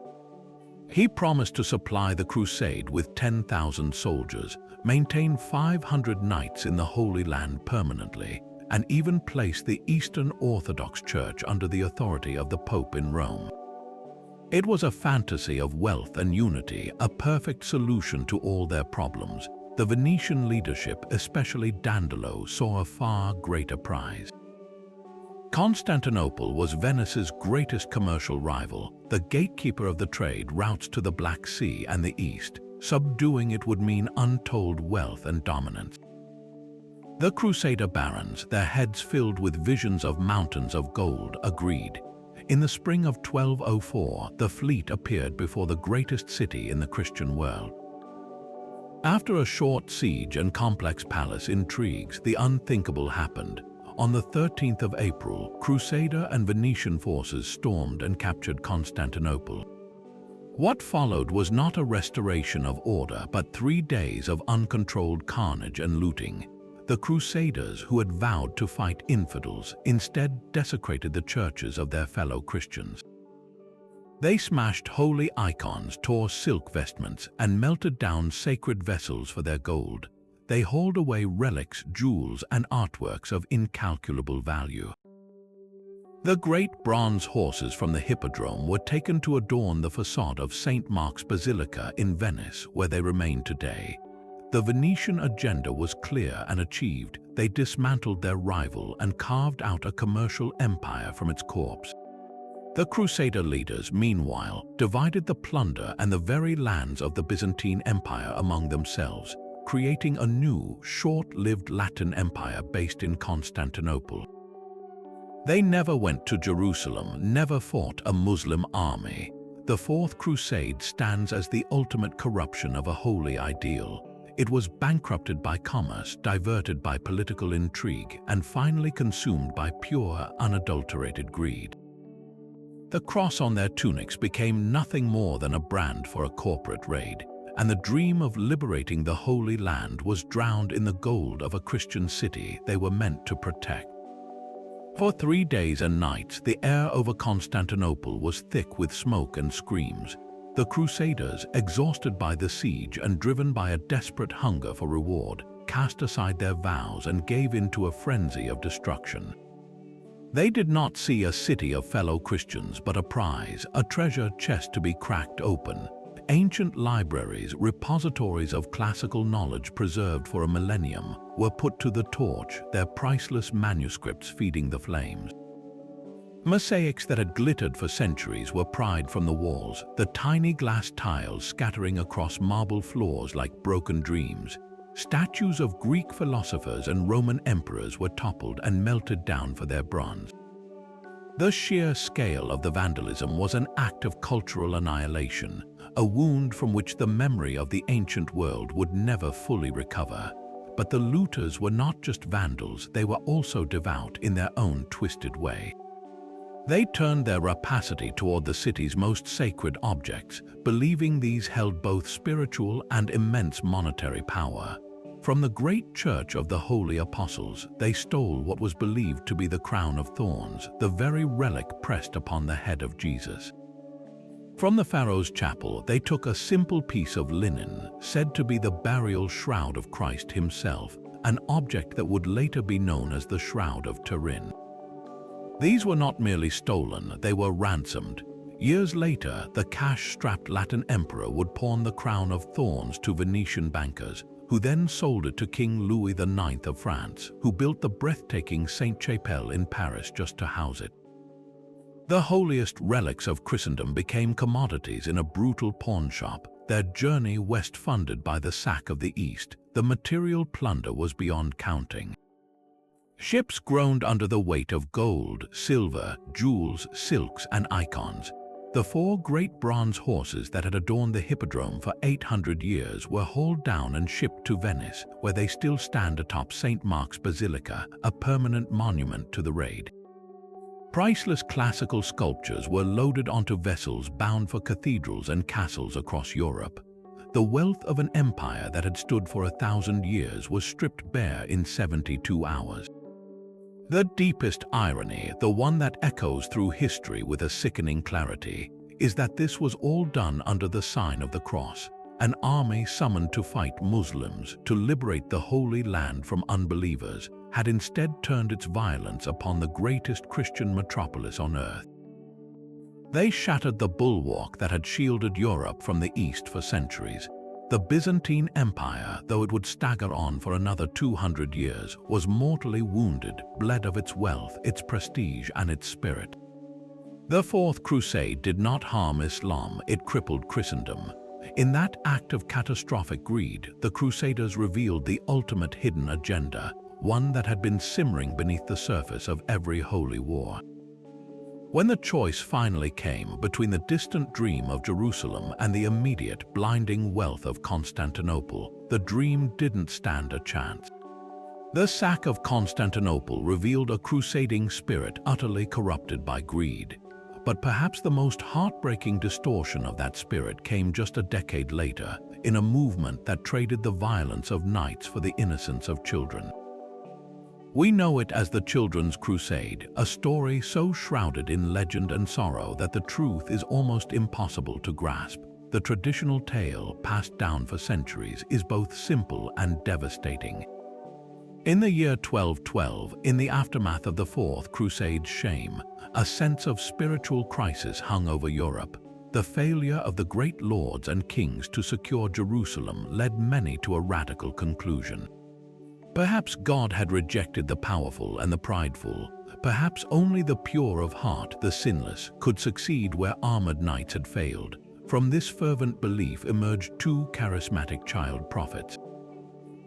[SPEAKER 1] He promised to supply the crusade with 10,000 soldiers, maintain 500 knights in the Holy Land permanently, and even place the Eastern Orthodox Church under the authority of the Pope in Rome. It was a fantasy of wealth and unity, a perfect solution to all their problems. The Venetian leadership, especially Dandolo, saw a far greater prize. Constantinople was Venice's greatest commercial rival, the gatekeeper of the trade routes to the Black Sea and the East. Subduing it would mean untold wealth and dominance. The Crusader barons, their heads filled with visions of mountains of gold, agreed. In the spring of 1204, the fleet appeared before the greatest city in the Christian world. After a short siege and complex palace intrigues, the unthinkable happened. On the 13th of April, Crusader and Venetian forces stormed and captured Constantinople. What followed was not a restoration of order, but 3 days of uncontrolled carnage and looting. The Crusaders, who had vowed to fight infidels, instead desecrated the churches of their fellow Christians. They smashed holy icons, tore silk vestments, and melted down sacred vessels for their gold. They hauled away relics, jewels, and artworks of incalculable value. The great bronze horses from the Hippodrome were taken to adorn the facade of St. Mark's Basilica in Venice, where they remain today. The Venetian agenda was clear and achieved. They dismantled their rival and carved out a commercial empire from its corpse. The Crusader leaders, meanwhile, divided the plunder and the very lands of the Byzantine Empire among themselves, creating a new, short-lived Latin empire based in Constantinople. They never went to Jerusalem, never fought a Muslim army. The Fourth Crusade stands as the ultimate corruption of a holy ideal. It was bankrupted by commerce, diverted by political intrigue, and finally consumed by pure, unadulterated greed. The cross on their tunics became nothing more than a brand for a corporate raid, and the dream of liberating the Holy Land was drowned in the gold of a Christian city they were meant to protect. For 3 days and nights, the air over Constantinople was thick with smoke and screams. The Crusaders, exhausted by the siege and driven by a desperate hunger for reward, cast aside their vows and gave in to a frenzy of destruction. They did not see a city of fellow Christians, but a prize, a treasure chest to be cracked open. Ancient libraries, repositories of classical knowledge preserved for a millennium, were put to the torch, their priceless manuscripts feeding the flames. Mosaics that had glittered for centuries were pried from the walls, the tiny glass tiles scattering across marble floors like broken dreams. Statues of Greek philosophers and Roman emperors were toppled and melted down for their bronze. The sheer scale of the vandalism was an act of cultural annihilation, a wound from which the memory of the ancient world would never fully recover. But the looters were not just vandals, they were also devout in their own twisted way. They turned their rapacity toward the city's most sacred objects, believing these held both spiritual and immense monetary power. From the great church of the Holy Apostles, they stole what was believed to be the crown of thorns, the very relic pressed upon the head of Jesus. From the Pharaoh's chapel, they took a simple piece of linen, said to be the burial shroud of Christ himself, an object that would later be known as the Shroud of Turin. These were not merely stolen, they were ransomed. Years later, the cash-strapped Latin emperor would pawn the crown of thorns to Venetian bankers, who then sold it to King Louis IX of France, who built the breathtaking Sainte-Chapelle in Paris just to house it. The holiest relics of Christendom became commodities in a brutal pawnshop, their journey west funded by the sack of the East. The material plunder was beyond counting. Ships groaned under the weight of gold, silver, jewels, silks, and icons. The 4 great bronze horses that had adorned the Hippodrome for 800 years were hauled down and shipped to Venice, where they still stand atop St. Mark's Basilica, a permanent monument to the raid. Priceless classical sculptures were loaded onto vessels bound for cathedrals and castles across Europe. The wealth of an empire that had stood for 1,000 years was stripped bare in 72 hours. The deepest irony, the one that echoes through history with a sickening clarity, is that this was all done under the sign of the cross. An army summoned to fight Muslims to liberate the Holy Land from unbelievers had instead turned its violence upon the greatest Christian metropolis on earth. They shattered the bulwark that had shielded Europe from the East for centuries. The Byzantine Empire, though it would stagger on for another 200 years, was mortally wounded, bled of its wealth, its prestige, and its spirit. The Fourth Crusade did not harm Islam, it crippled Christendom. In that act of catastrophic greed, the Crusaders revealed the ultimate hidden agenda, one that had been simmering beneath the surface of every holy war. When the choice finally came between the distant dream of Jerusalem and the immediate, blinding wealth of Constantinople, the dream didn't stand a chance. The sack of Constantinople revealed a crusading spirit utterly corrupted by greed. But perhaps the most heartbreaking distortion of that spirit came just a decade later, in a movement that traded the violence of knights for the innocence of children. We know it as the Children's Crusade, a story so shrouded in legend and sorrow that the truth is almost impossible to grasp. The traditional tale, passed down for centuries, is both simple and devastating. In the year 1212, in the aftermath of the Fourth Crusade's shame, a sense of spiritual crisis hung over Europe. The failure of the great lords and kings to secure Jerusalem led many to a radical conclusion. Perhaps God had rejected the powerful and the prideful. Perhaps only the pure of heart, the sinless, could succeed where armored knights had failed. From this fervent belief emerged two charismatic child prophets.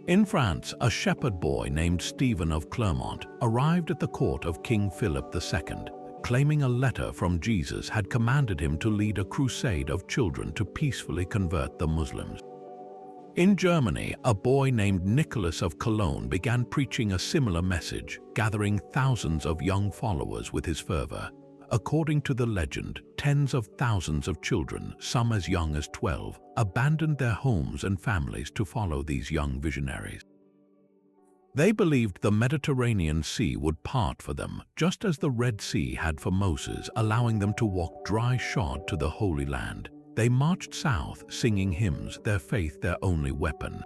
[SPEAKER 1] In France, a shepherd boy named Stephen of Clermont arrived at the court of King Philip II, claiming a letter from Jesus had commanded him to lead a crusade of children to peacefully convert the Muslims. In Germany, a boy named Nicholas of Cologne began preaching a similar message, gathering thousands of young followers with his fervor. According to the legend, tens of thousands of children, some as young as 12, abandoned their homes and families to follow these young visionaries. They believed the Mediterranean Sea would part for them, just as the Red Sea had for Moses, allowing them to walk dry-shod to the Holy Land. They marched south, singing hymns, their faith their only weapon.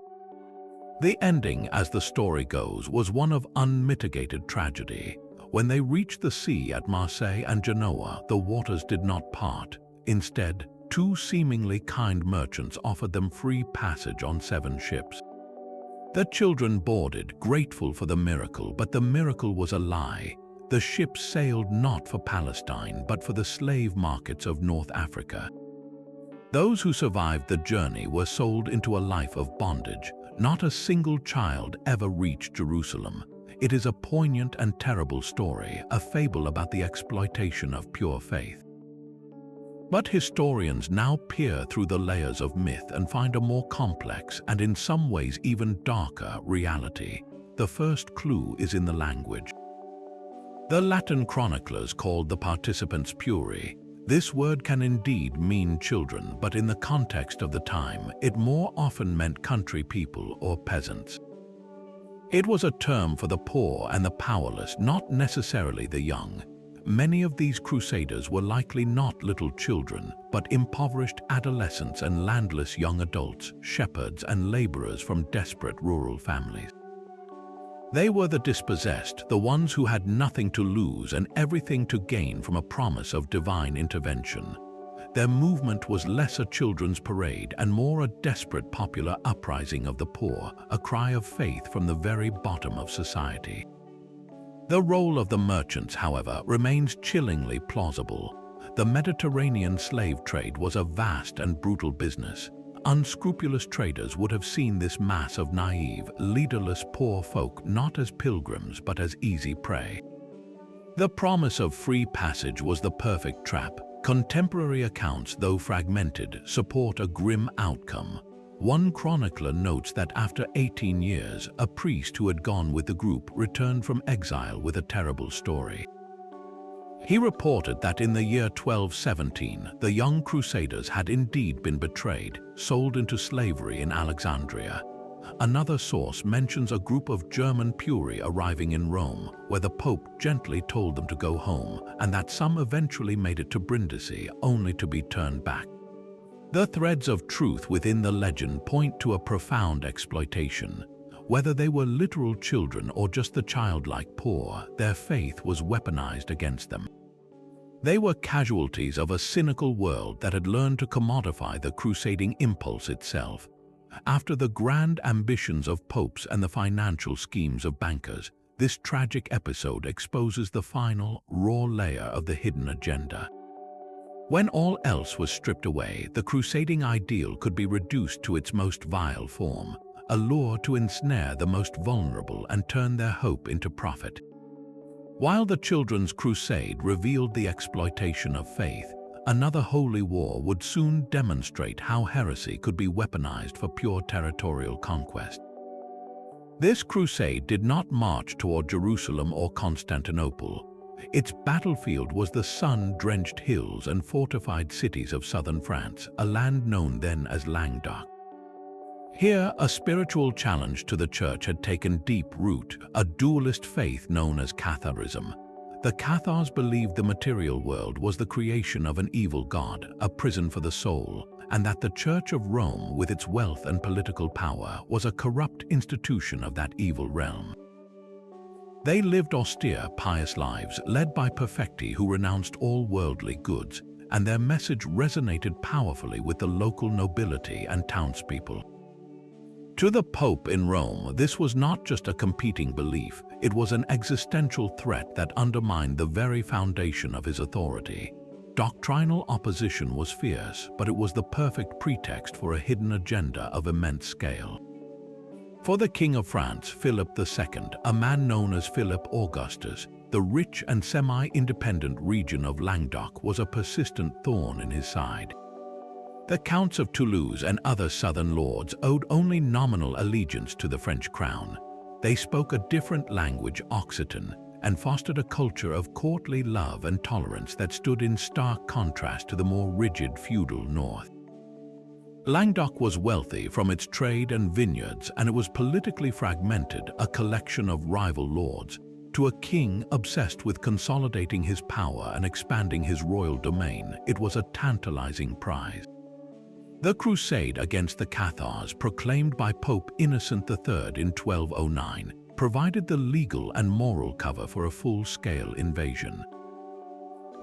[SPEAKER 1] The ending, as the story goes, was one of unmitigated tragedy. When they reached the sea at Marseille and Genoa, the waters did not part. Instead, two seemingly kind merchants offered them free passage on 7 ships. The children boarded, grateful for the miracle, but the miracle was a lie. The ships sailed not for Palestine, but for the slave markets of North Africa. Those who survived the journey were sold into a life of bondage. Not a single child ever reached Jerusalem. It is a poignant and terrible story, a fable about the exploitation of pure faith. But historians now peer through the layers of myth and find a more complex and in some ways even darker reality. The first clue is in the language. The Latin chroniclers called the participants pueri. This word can indeed mean children, but in the context of the time, it more often meant country people or peasants. It was a term for the poor and the powerless, not necessarily the young. Many of these crusaders were likely not little children, but impoverished adolescents and landless young adults, shepherds and laborers from desperate rural families. They were the dispossessed, the ones who had nothing to lose and everything to gain from a promise of divine intervention. Their movement was less a children's parade and more a desperate popular uprising of the poor, a cry of faith from the very bottom of society. The role of the merchants, however, remains chillingly plausible. The Mediterranean slave trade was a vast and brutal business. Unscrupulous traders would have seen this mass of naive, leaderless poor folk not as pilgrims but as easy prey. The promise of free passage was the perfect trap. Contemporary accounts, though fragmented, support a grim outcome. One chronicler notes that after 18 years, a priest who had gone with the group returned from exile with a terrible story. He reported that in the year 1217, the young crusaders had indeed been betrayed, sold into slavery in Alexandria. Another source mentions a group of German Puri arriving in Rome, where the Pope gently told them to go home, and that some eventually made it to Brindisi, only to be turned back. The threads of truth within the legend point to a profound exploitation. Whether they were literal children or just the childlike poor, their faith was weaponized against them. They were casualties of a cynical world that had learned to commodify the crusading impulse itself. After the grand ambitions of popes and the financial schemes of bankers, this tragic episode exposes the final, raw layer of the hidden agenda. When all else was stripped away, the crusading ideal could be reduced to its most vile form, a lure to ensnare the most vulnerable and turn their hope into profit. While the Children's Crusade revealed the exploitation of faith, another holy war would soon demonstrate how heresy could be weaponized for pure territorial conquest. This crusade did not march toward Jerusalem or Constantinople. Its battlefield was the sun-drenched hills and fortified cities of southern France, a land known then as Languedoc. Here, a spiritual challenge to the Church had taken deep root, a dualist faith known as Catharism. The Cathars believed the material world was the creation of an evil god, a prison for the soul, and that the Church of Rome, with its wealth and political power, was a corrupt institution of that evil realm. They lived austere, pious lives, led by perfecti who renounced all worldly goods, and their message resonated powerfully with the local nobility and townspeople. To the Pope in Rome, this was not just a competing belief, it was an existential threat that undermined the very foundation of his authority. Doctrinal opposition was fierce, but it was the perfect pretext for a hidden agenda of immense scale. For the King of France, Philip II, a man known as Philip Augustus, the rich and semi-independent region of Languedoc was a persistent thorn in his side. The Counts of Toulouse and other southern lords owed only nominal allegiance to the French crown. They spoke a different language, Occitan, and fostered a culture of courtly love and tolerance that stood in stark contrast to the more rigid feudal north. Languedoc was wealthy from its trade and vineyards, and it was politically fragmented, a collection of rival lords. To a king obsessed with consolidating his power and expanding his royal domain, it was a tantalizing prize. The crusade against the Cathars, proclaimed by Pope Innocent III in 1209, provided the legal and moral cover for a full-scale invasion.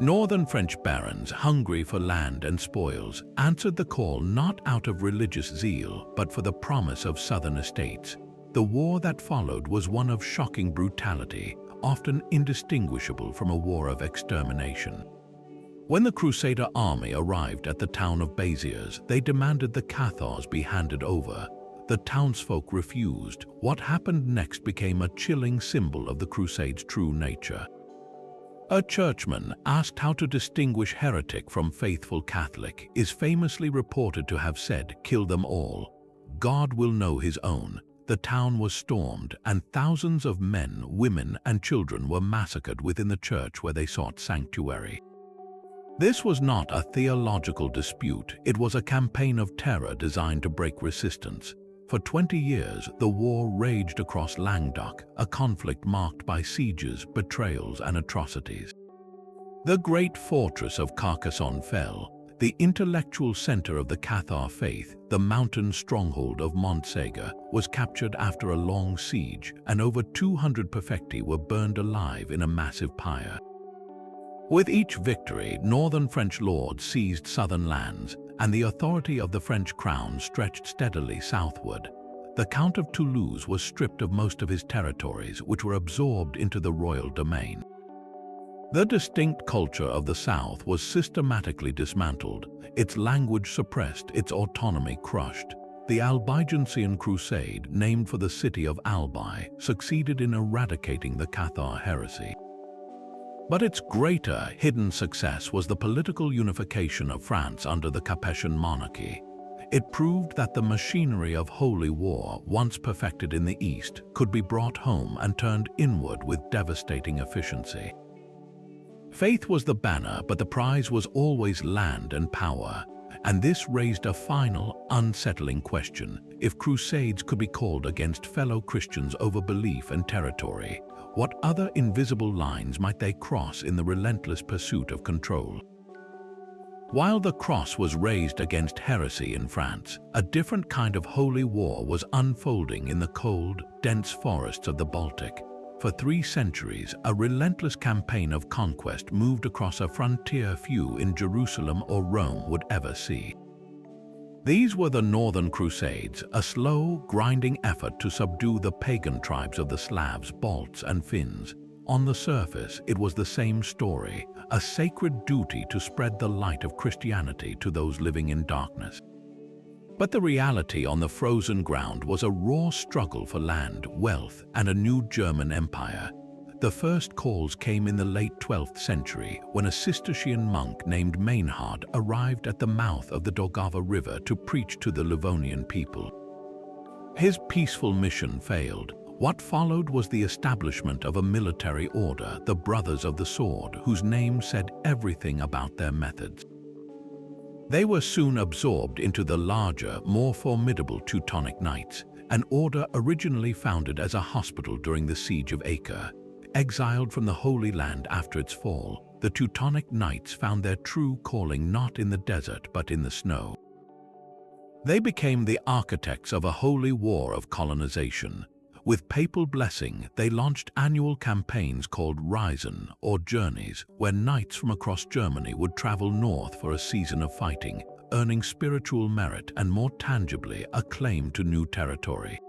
[SPEAKER 1] Northern French barons, hungry for land and spoils, answered the call not out of religious zeal, but for the promise of southern estates. The war that followed was one of shocking brutality, often indistinguishable from a war of extermination. When the Crusader army arrived at the town of Béziers, they demanded the Cathars be handed over. The townsfolk refused. What happened next became a chilling symbol of the Crusade's true nature. A churchman, asked how to distinguish heretic from faithful Catholic, is famously reported to have said, "Kill them all. God will know his own." The town was stormed, and thousands of men, women, and children were massacred within the church where they sought sanctuary. This was not a theological dispute, it was a campaign of terror designed to break resistance. For 20 years, the war raged across Languedoc, a conflict marked by sieges, betrayals, and atrocities. The great fortress of Carcassonne fell, the intellectual center of the Cathar faith, the mountain stronghold of Montségur, was captured after a long siege, and over 200 perfecti were burned alive in a massive pyre. With each victory, northern French lords seized southern lands, and the authority of the French crown stretched steadily southward. The Count of Toulouse was stripped of most of his territories, which were absorbed into the royal domain. The distinct culture of the south was systematically dismantled, its language suppressed, its autonomy crushed. The Albigensian Crusade, named for the city of Albi, succeeded in eradicating the Cathar heresy. But its greater, hidden success was the political unification of France under the Capetian monarchy. It proved that the machinery of holy war, once perfected in the East, could be brought home and turned inward with devastating efficiency. Faith was the banner, but the prize was always land and power. And this raised a final, unsettling question. If crusades could be called against fellow Christians over belief and territory, what other invisible lines might they cross in the relentless pursuit of control? While the cross was raised against heresy in France, a different kind of holy war was unfolding in the cold, dense forests of the Baltic. For 3 centuries, a relentless campaign of conquest moved across a frontier few in Jerusalem or Rome would ever see. These were the Northern Crusades, a slow, grinding effort to subdue the pagan tribes of the Slavs, Balts, and Finns. On the surface, it was the same story, a sacred duty to spread the light of Christianity to those living in darkness. But the reality on the frozen ground was a raw struggle for land, wealth, and a new German empire. The first calls came in the late 12th century when a Cistercian monk named Lionheart arrived at the mouth of the Daugava River to preach to the Livonian people. His peaceful mission failed. What followed was the establishment of a military order, the Brothers of the Sword, whose name said everything about their methods. They were soon absorbed into the larger, more formidable Teutonic Knights, an order originally founded as a hospital during the Siege of Acre. Exiled from the Holy Land after its fall, the Teutonic Knights found their true calling not in the desert but in the snow. They became the architects of a holy war of colonization. With papal blessing, they launched annual campaigns called Reisen, or journeys, where knights from across Germany would travel north for a season of fighting, earning spiritual merit and, more tangibly, a claim to new territory.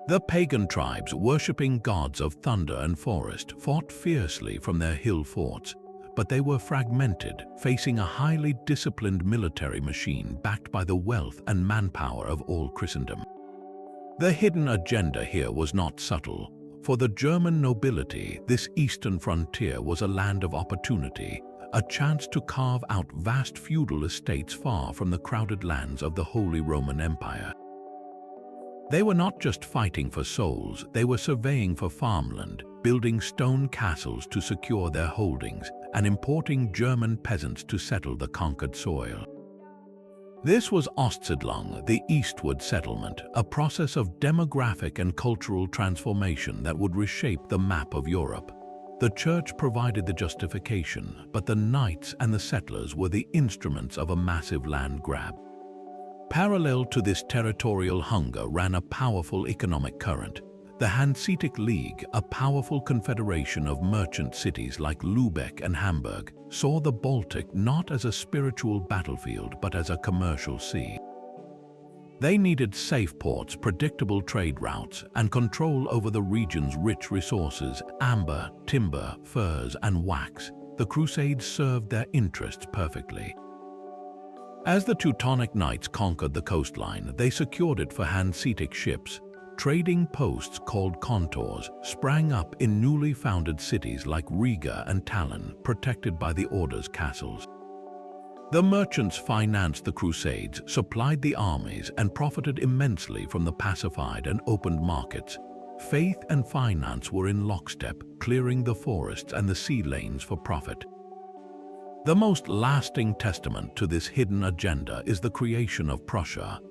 [SPEAKER 1] The pagan tribes, worshipping gods of thunder and forest, fought fiercely from their hill forts, but they were fragmented, facing a highly disciplined military machine backed by the wealth and manpower of all Christendom. The hidden agenda here was not subtle. For the German nobility, this eastern frontier was a land of opportunity, a chance to carve out vast feudal estates far from the crowded lands of the Holy Roman Empire. They were not just fighting for souls, they were surveying for farmland, building stone castles to secure their holdings, and importing German peasants to settle the conquered soil. This was Ostsiedlung, the eastward settlement, a process of demographic and cultural transformation that would reshape the map of Europe. The church provided the justification, but the knights and the settlers were the instruments of a massive land grab. Parallel to this territorial hunger ran a powerful economic current. The Hanseatic League, a powerful confederation of merchant cities like Lübeck and Hamburg, saw the Baltic not as a spiritual battlefield but as a commercial sea. They needed safe ports, predictable trade routes, and control over the region's rich resources, amber, timber, furs, and wax. The Crusades served their interests perfectly. As the Teutonic Knights conquered the coastline, they secured it for Hanseatic ships. Trading posts called contours sprang up in newly founded cities like Riga and Tallinn, protected by the Order's castles. The merchants financed the Crusades, supplied the armies, and profited immensely from the pacified and opened markets. Faith and finance were in lockstep, clearing the forests and the sea lanes for profit. The most lasting testament to this hidden agenda is the creation of Prussia.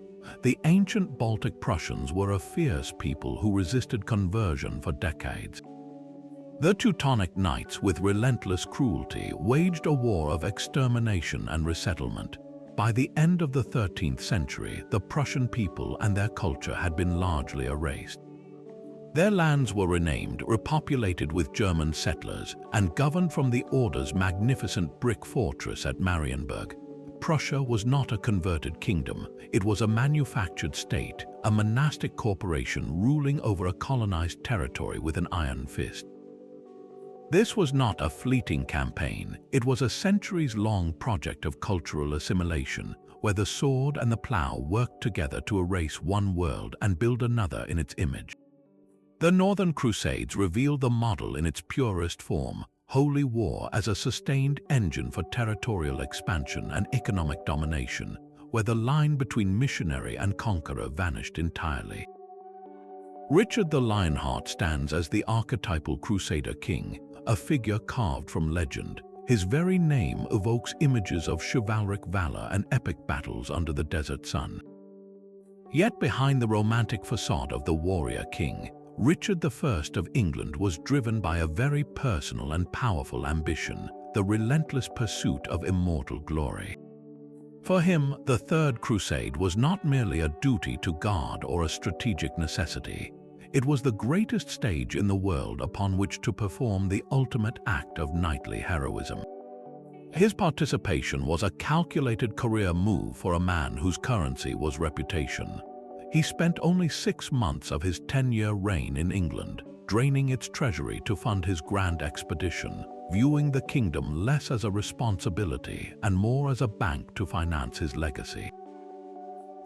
[SPEAKER 1] The ancient Baltic Prussians were a fierce people who resisted conversion for decades. The Teutonic Knights, with relentless cruelty, waged a war of extermination and resettlement. By the end of the 13th century, the Prussian people and their culture had been largely erased. Their lands were renamed, repopulated with German settlers, and governed from the Order's magnificent brick fortress at Marienburg. Prussia was not a converted kingdom, it was a manufactured state, a monastic corporation ruling over a colonized territory with an iron fist. This was not a fleeting campaign, it was a centuries-long project of cultural assimilation, where the sword and the plow worked together to erase one world and build another in its image. The Northern Crusades revealed the model in its purest form, holy war as a sustained engine for territorial expansion and economic domination, where the line between missionary and conqueror vanished entirely. Richard the Lionheart stands as the archetypal Crusader king, a figure carved from legend. His very name evokes images of chivalric valor and epic battles under the desert sun. Yet behind the romantic facade of the warrior king, Richard I of England was driven by a very personal and powerful ambition, the relentless pursuit of immortal glory. For him, the Third Crusade was not merely a duty to God or a strategic necessity. It was the greatest stage in the world upon which to perform the ultimate act of knightly heroism. His participation was a calculated career move for a man whose currency was reputation. He spent only 6 months of his 10-year reign in England, draining its treasury to fund his grand expedition, viewing the kingdom less as a responsibility and more as a bank to finance his legacy.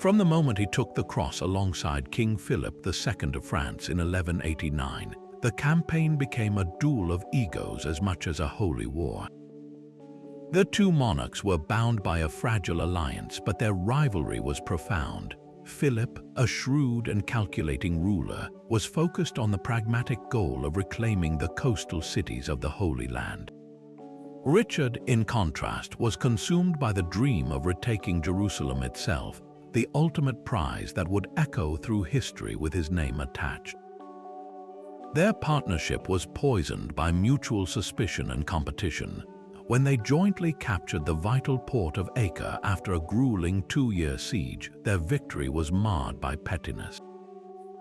[SPEAKER 1] From the moment he took the cross alongside King Philip II of France in 1189, the campaign became a duel of egos as much as a holy war. The two monarchs were bound by a fragile alliance, but their rivalry was profound. Philip, a shrewd and calculating ruler, was focused on the pragmatic goal of reclaiming the coastal cities of the Holy Land. Richard, in contrast, was consumed by the dream of retaking Jerusalem itself, the ultimate prize that would echo through history with his name attached. Their partnership was poisoned by mutual suspicion and competition. When they jointly captured the vital port of Acre after a grueling 2-year siege, their victory was marred by pettiness.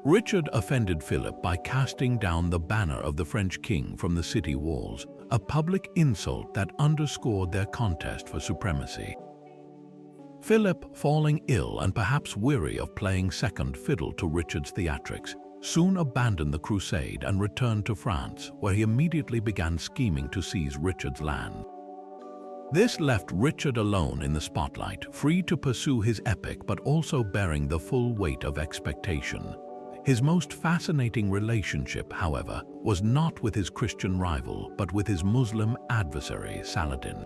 [SPEAKER 1] Richard offended Philip by casting down the banner of the French king from the city walls, a public insult that underscored their contest for supremacy. Philip, falling ill and perhaps weary of playing second fiddle to Richard's theatrics, soon abandoned the crusade and returned to France, where he immediately began scheming to seize Richard's land. This left Richard alone in the spotlight, free to pursue his epic but also bearing the full weight of expectation. His most fascinating relationship, however, was not with his Christian rival, but with his Muslim adversary, Saladin.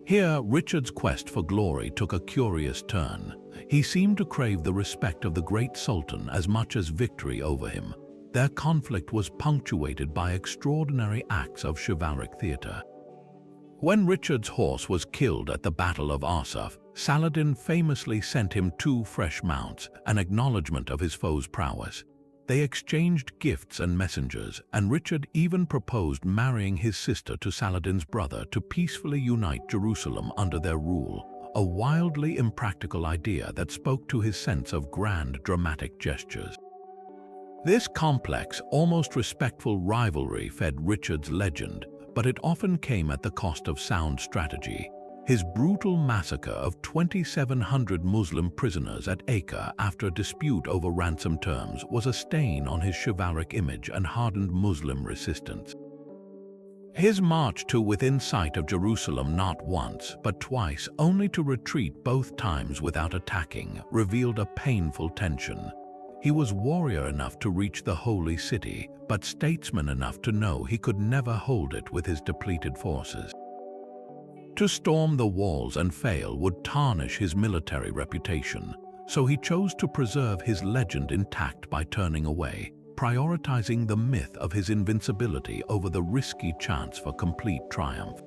[SPEAKER 1] Here, Richard's quest for glory took a curious turn. He seemed to crave the respect of the great Sultan as much as victory over him. Their conflict was punctuated by extraordinary acts of chivalric theater. When Richard's horse was killed at the Battle of Arsuf, Saladin famously sent him 2 fresh mounts, an acknowledgement of his foe's prowess. They exchanged gifts and messengers, and Richard even proposed marrying his sister to Saladin's brother to peacefully unite Jerusalem under their rule, a wildly impractical idea that spoke to his sense of grand dramatic gestures. This complex, almost respectful rivalry fed Richard's legend, but it often came at the cost of sound strategy. His brutal massacre of 2,700 Muslim prisoners at Acre after a dispute over ransom terms was a stain on his chivalric image and hardened Muslim resistance. His march to within sight of Jerusalem not once, but twice, only to retreat both times without attacking, revealed a painful tension. He was warrior enough to reach the holy city, but statesman enough to know he could never hold it with his depleted forces. To storm the walls and fail would tarnish his military reputation, so he chose to preserve his legend intact by turning away, prioritizing the myth of his invincibility over the risky chance for complete triumph.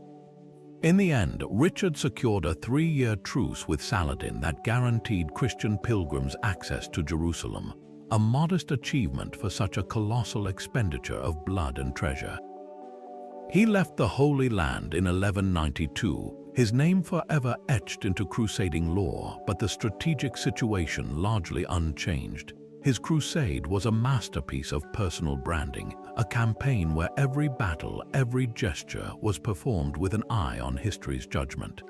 [SPEAKER 1] In the end, Richard secured a 3-year truce with Saladin that guaranteed Christian pilgrims access to Jerusalem, a modest achievement for such a colossal expenditure of blood and treasure. He left the Holy Land in 1192, his name forever etched into crusading lore, but the strategic situation largely unchanged. His crusade was a masterpiece of personal branding, a campaign where every battle, every gesture was performed with an eye on history's judgment.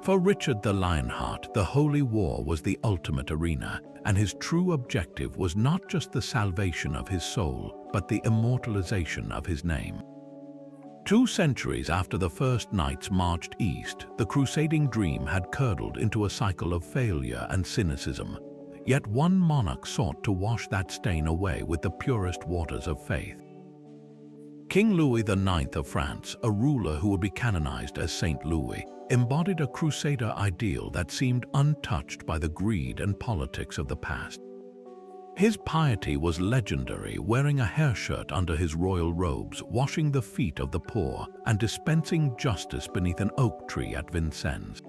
[SPEAKER 1] For Richard the Lionheart, the Holy War was the ultimate arena, and his true objective was not just the salvation of his soul, but the immortalization of his name. 2 centuries after the first knights marched east, the crusading dream had curdled into a cycle of failure and cynicism. Yet one monarch sought to wash that stain away with the purest waters of faith. King Louis IX of France, a ruler who would be canonized as Saint Louis, embodied a Crusader ideal that seemed untouched by the greed and politics of the past. His piety was legendary, wearing a hair shirt under his royal robes, washing the feet of the poor, and dispensing justice beneath an oak tree at Vincennes.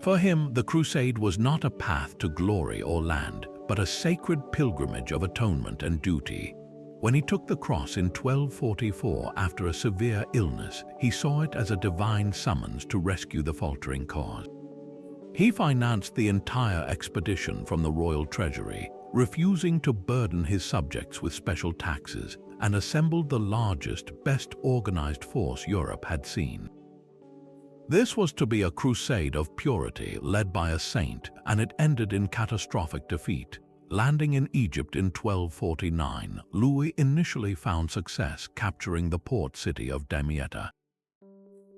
[SPEAKER 1] For him, the crusade was not a path to glory or land, but a sacred pilgrimage of atonement and duty. When he took the cross in 1244 after a severe illness, he saw it as a divine summons to rescue the faltering cause. He financed the entire expedition from the royal treasury, refusing to burden his subjects with special taxes, and assembled the largest, best organized force Europe had seen. This was to be a crusade of purity led by a saint, and it ended in catastrophic defeat. Landing in Egypt in 1249, Louis initially found success capturing the port city of Damietta.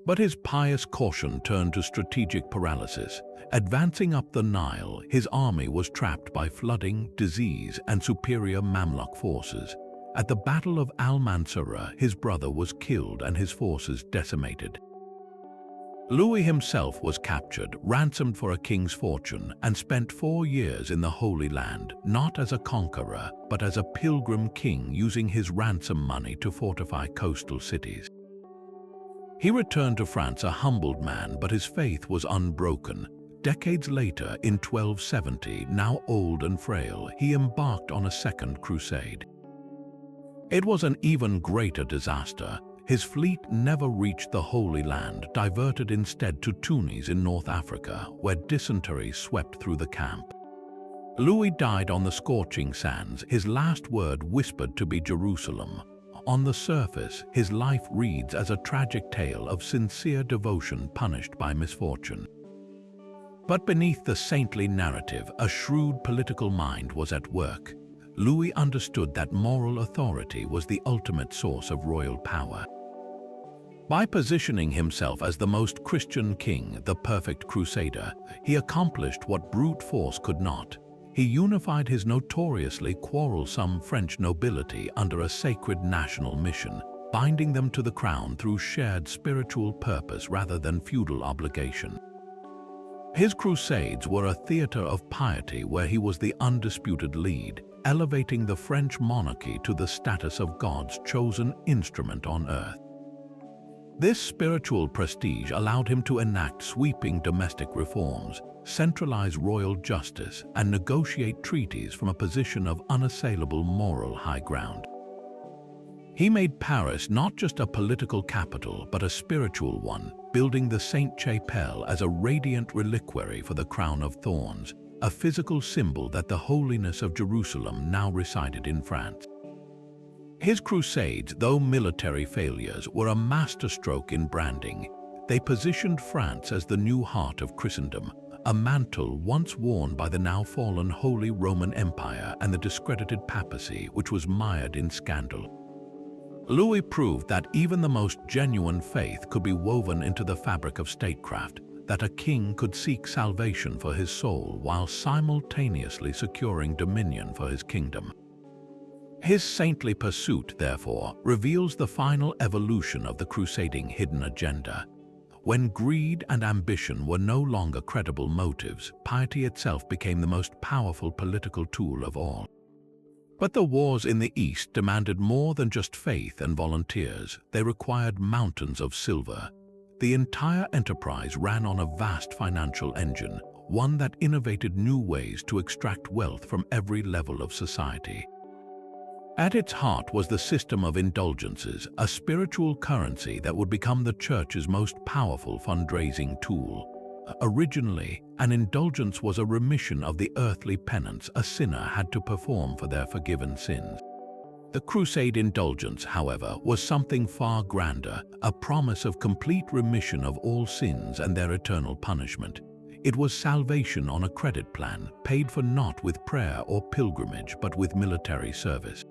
[SPEAKER 1] But his pious caution turned to strategic paralysis. Advancing up the Nile, his army was trapped by flooding, disease, and superior Mamluk forces. At the Battle of Al-Mansura, his brother was killed and his forces decimated. Louis himself was captured, ransomed for a king's fortune, and spent 4 years in the Holy Land, not as a conqueror, but as a pilgrim king using his ransom money to fortify coastal cities. He returned to France a humbled man, but his faith was unbroken. Decades later, in 1270, now old and frail, he embarked on a second crusade. It was an even greater disaster. His fleet never reached the Holy Land, diverted instead to Tunis in North Africa, where dysentery swept through the camp. Louis died on the scorching sands, his last word whispered to be Jerusalem. On the surface, his life reads as a tragic tale of sincere devotion punished by misfortune. But beneath the saintly narrative, a shrewd political mind was at work. Louis understood that moral authority was the ultimate source of royal power. By positioning himself as the most Christian king, the perfect crusader, he accomplished what brute force could not. He unified his notoriously quarrelsome French nobility under a sacred national mission, binding them to the crown through shared spiritual purpose rather than feudal obligation. His crusades were a theater of piety where he was the undisputed lead, elevating the French monarchy to the status of God's chosen instrument on earth. This spiritual prestige allowed him to enact sweeping domestic reforms, centralize royal justice, and negotiate treaties from a position of unassailable moral high ground. He made Paris not just a political capital, but a spiritual one, building the Sainte-Chapelle as a radiant reliquary for the crown of thorns, a physical symbol that the holiness of Jerusalem now resided in France. His crusades, though military failures, were a masterstroke in branding. They positioned France as the new heart of Christendom, a mantle once worn by the now fallen Holy Roman Empire and the discredited papacy, which was mired in scandal. Louis proved that even the most genuine faith could be woven into the fabric of statecraft, that a king could seek salvation for his soul while simultaneously securing dominion for his kingdom. His saintly pursuit, therefore, reveals the final evolution of the crusading hidden agenda. When greed and ambition were no longer credible motives, piety itself became the most powerful political tool of all. But the wars in the East demanded more than just faith and volunteers. They required mountains of silver. The entire enterprise ran on a vast financial engine, one that innovated new ways to extract wealth from every level of society. At its heart was the system of indulgences, a spiritual currency that would become the Church's most powerful fundraising tool. Originally, an indulgence was a remission of the earthly penance a sinner had to perform for their forgiven sins. The Crusade indulgence, however, was something far grander, a promise of complete remission of all sins and their eternal punishment. It was salvation on a credit plan, paid for not with prayer or pilgrimage, but with military service.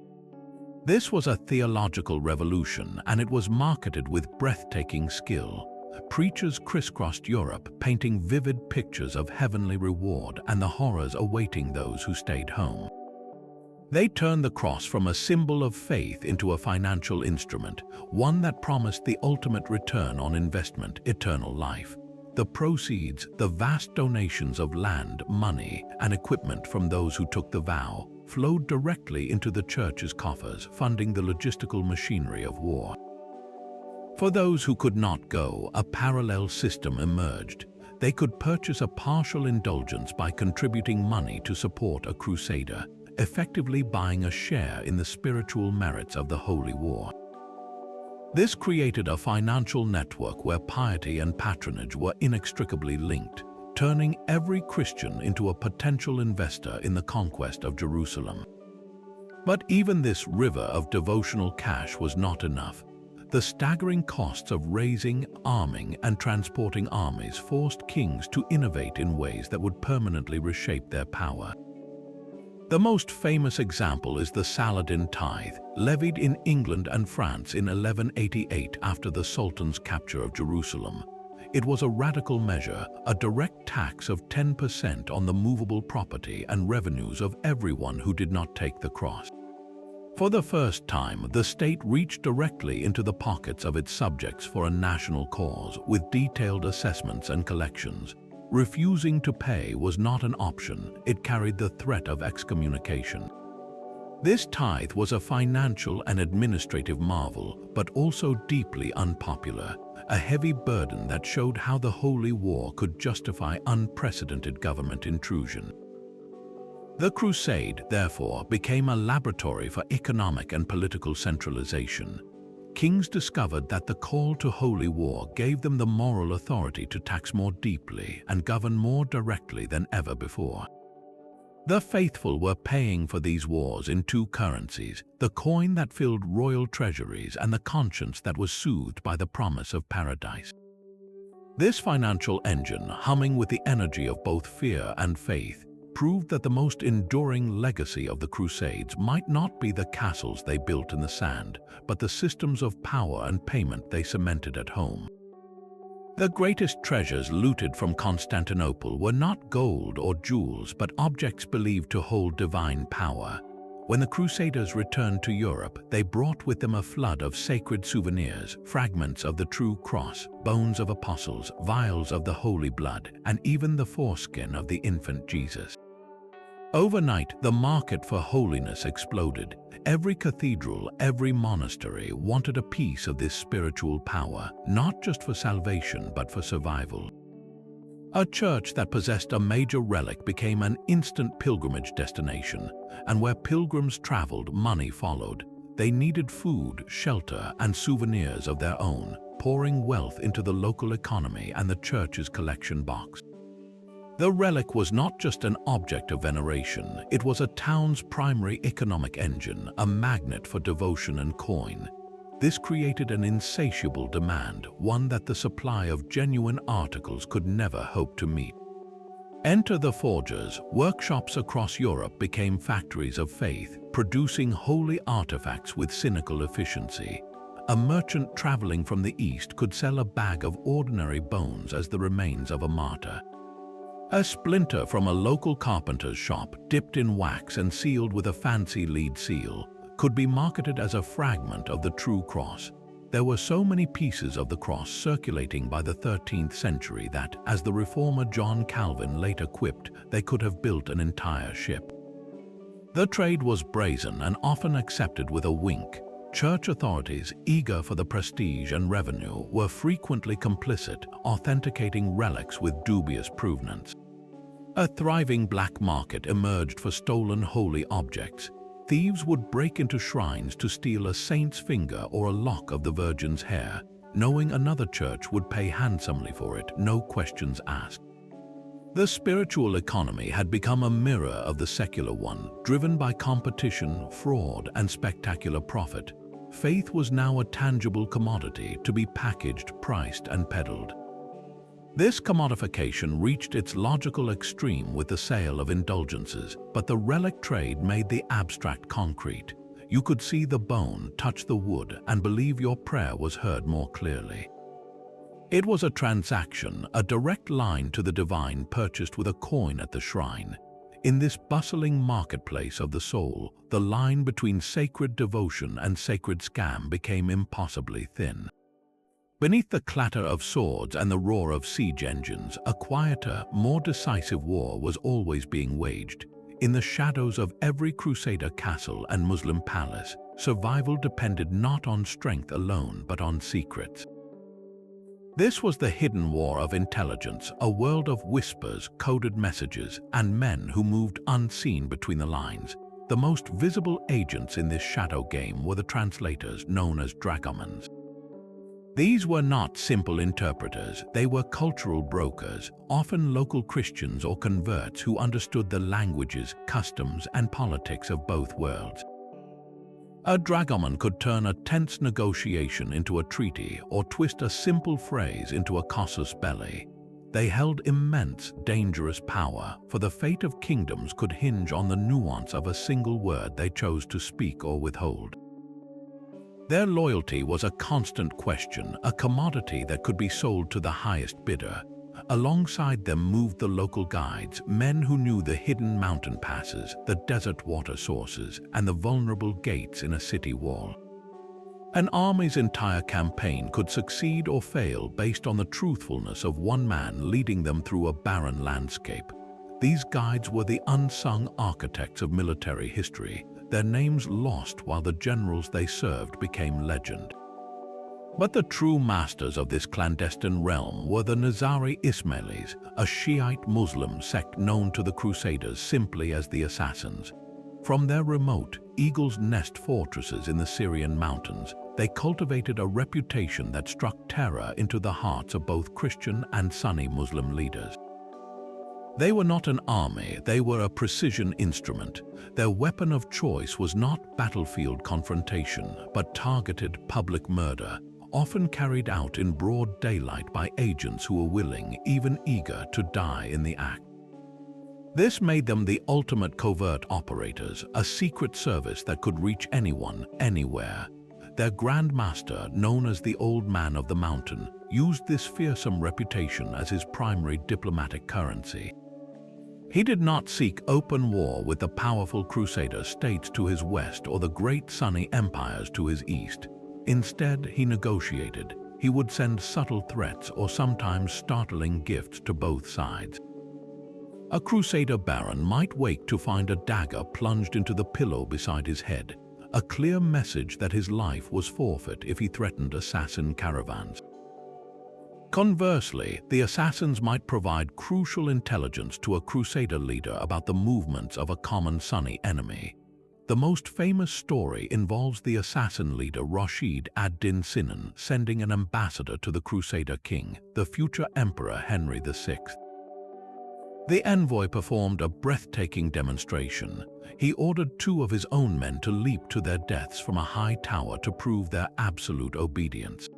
[SPEAKER 1] This was a theological revolution, and it was marketed with breathtaking skill. Preachers crisscrossed Europe, painting vivid pictures of heavenly reward and the horrors awaiting those who stayed home. They turned the cross from a symbol of faith into a financial instrument, one that promised the ultimate return on investment, eternal life. The proceeds, the vast donations of land, money, and equipment from those who took the vow, flowed directly into the church's coffers, funding the logistical machinery of war. For those who could not go, a parallel system emerged. They could purchase a partial indulgence by contributing money to support a crusader, effectively buying a share in the spiritual merits of the Holy War. This created a financial network where piety and patronage were inextricably linked, turning every Christian into a potential investor in the conquest of Jerusalem. But even this river of devotional cash was not enough. The staggering costs of raising, arming, and transporting armies forced kings to innovate in ways that would permanently reshape their power. The most famous example is the Saladin tithe, levied in England and France in 1188 after the Sultan's capture of Jerusalem. It was a radical measure, a direct tax of 10% on the movable property and revenues of everyone who did not take the cross. For the first time, the state reached directly into the pockets of its subjects for a national cause, with detailed assessments and collections. Refusing to pay was not an option, it carried the threat of excommunication. This tithe was a financial and administrative marvel, but also deeply unpopular, a heavy burden that showed how the Holy War could justify unprecedented government intrusion. The Crusade, therefore, became a laboratory for economic and political centralization. Kings discovered that the call to holy war gave them the moral authority to tax more deeply and govern more directly than ever before. The faithful were paying for these wars in two currencies, the coin that filled royal treasuries and the conscience that was soothed by the promise of paradise. This financial engine, humming with the energy of both fear and faith, proved that the most enduring legacy of the Crusades might not be the castles they built in the sand, but the systems of power and payment they cemented at home. The greatest treasures looted from Constantinople were not gold or jewels, but objects believed to hold divine power. When the Crusaders returned to Europe, they brought with them a flood of sacred souvenirs, fragments of the true cross, bones of apostles, vials of the holy blood, and even the foreskin of the infant Jesus. Overnight, the market for holiness exploded. Every cathedral, every monastery wanted a piece of this spiritual power, not just for salvation but for survival. A church that possessed a major relic became an instant pilgrimage destination, and where pilgrims traveled, money followed. They needed food, shelter, and souvenirs of their own, pouring wealth into the local economy and the church's collection box. The relic was not just an object of veneration, it was a town's primary economic engine, a magnet for devotion and coin. This created an insatiable demand, one that the supply of genuine articles could never hope to meet. Enter the forgers. Workshops across Europe became factories of faith, producing holy artifacts with cynical efficiency. A merchant traveling from the east could sell a bag of ordinary bones as the remains of a martyr. A splinter from a local carpenter's shop, dipped in wax and sealed with a fancy lead seal, could be marketed as a fragment of the true cross. There were so many pieces of the cross circulating by the 13th century that, as the reformer John Calvin later quipped, they could have built an entire ship. The trade was brazen and often accepted with a wink. Church authorities, eager for the prestige and revenue, were frequently complicit, authenticating relics with dubious provenance. A thriving black market emerged for stolen holy objects. Thieves would break into shrines to steal a saint's finger or a lock of the Virgin's hair, knowing another church would pay handsomely for it, no questions asked. The spiritual economy had become a mirror of the secular one, driven by competition, fraud, and spectacular profit. Faith was now a tangible commodity to be packaged, priced, and peddled. This commodification reached its logical extreme with the sale of indulgences, but the relic trade made the abstract concrete. You could see the bone, touch the wood, and believe your prayer was heard more clearly. It was a transaction, a direct line to the divine purchased with a coin at the shrine. In this bustling marketplace of the soul, the line between sacred devotion and sacred scam became impossibly thin. Beneath the clatter of swords and the roar of siege engines, a quieter, more decisive war was always being waged. In the shadows of every Crusader castle and Muslim palace, survival depended not on strength alone but on secrets. This was the hidden war of intelligence, a world of whispers, coded messages, and men who moved unseen between the lines. The most visible agents in this shadow game were the translators, known as dragomans. These were not simple interpreters, they were cultural brokers, often local Christians or converts who understood the languages, customs, and politics of both worlds. A dragoman could turn a tense negotiation into a treaty or twist a simple phrase into a casus belli. They held immense, dangerous power, for the fate of kingdoms could hinge on the nuance of a single word they chose to speak or withhold. Their loyalty was a constant question, a commodity that could be sold to the highest bidder. Alongside them moved the local guides, men who knew the hidden mountain passes, the desert water sources, and the vulnerable gates in a city wall. An army's entire campaign could succeed or fail based on the truthfulness of one man leading them through a barren landscape. These guides were the unsung architects of military history, their names lost while the generals they served became legend. But the true masters of this clandestine realm were the Nizari Ismailis, a Shiite Muslim sect known to the Crusaders simply as the Assassins. From their remote, eagle's nest fortresses in the Syrian mountains, they cultivated a reputation that struck terror into the hearts of both Christian and Sunni Muslim leaders. They were not an army, they were a precision instrument. Their weapon of choice was not battlefield confrontation, but targeted public murder, often carried out in broad daylight by agents who were willing, even eager, to die in the act. This made them the ultimate covert operators, a secret service that could reach anyone, anywhere. Their Grand Master, known as the Old Man of the Mountain, used this fearsome reputation as his primary diplomatic currency. He did not seek open war with the powerful Crusader states to his west or the great Sunni empires to his east. Instead, he negotiated. He would send subtle threats or sometimes startling gifts to both sides. A Crusader baron might wake to find a dagger plunged into the pillow beside his head, a clear message that his life was forfeit if he threatened assassin caravans. Conversely, the assassins might provide crucial intelligence to a Crusader leader about the movements of a common Sunni enemy. The most famous story involves the assassin leader Rashid ad-Din Sinan sending an ambassador to the Crusader king, the future Emperor Henry VI. The envoy performed a breathtaking demonstration. He ordered 2 of his own men to leap to their deaths from a high tower to prove their absolute obedience.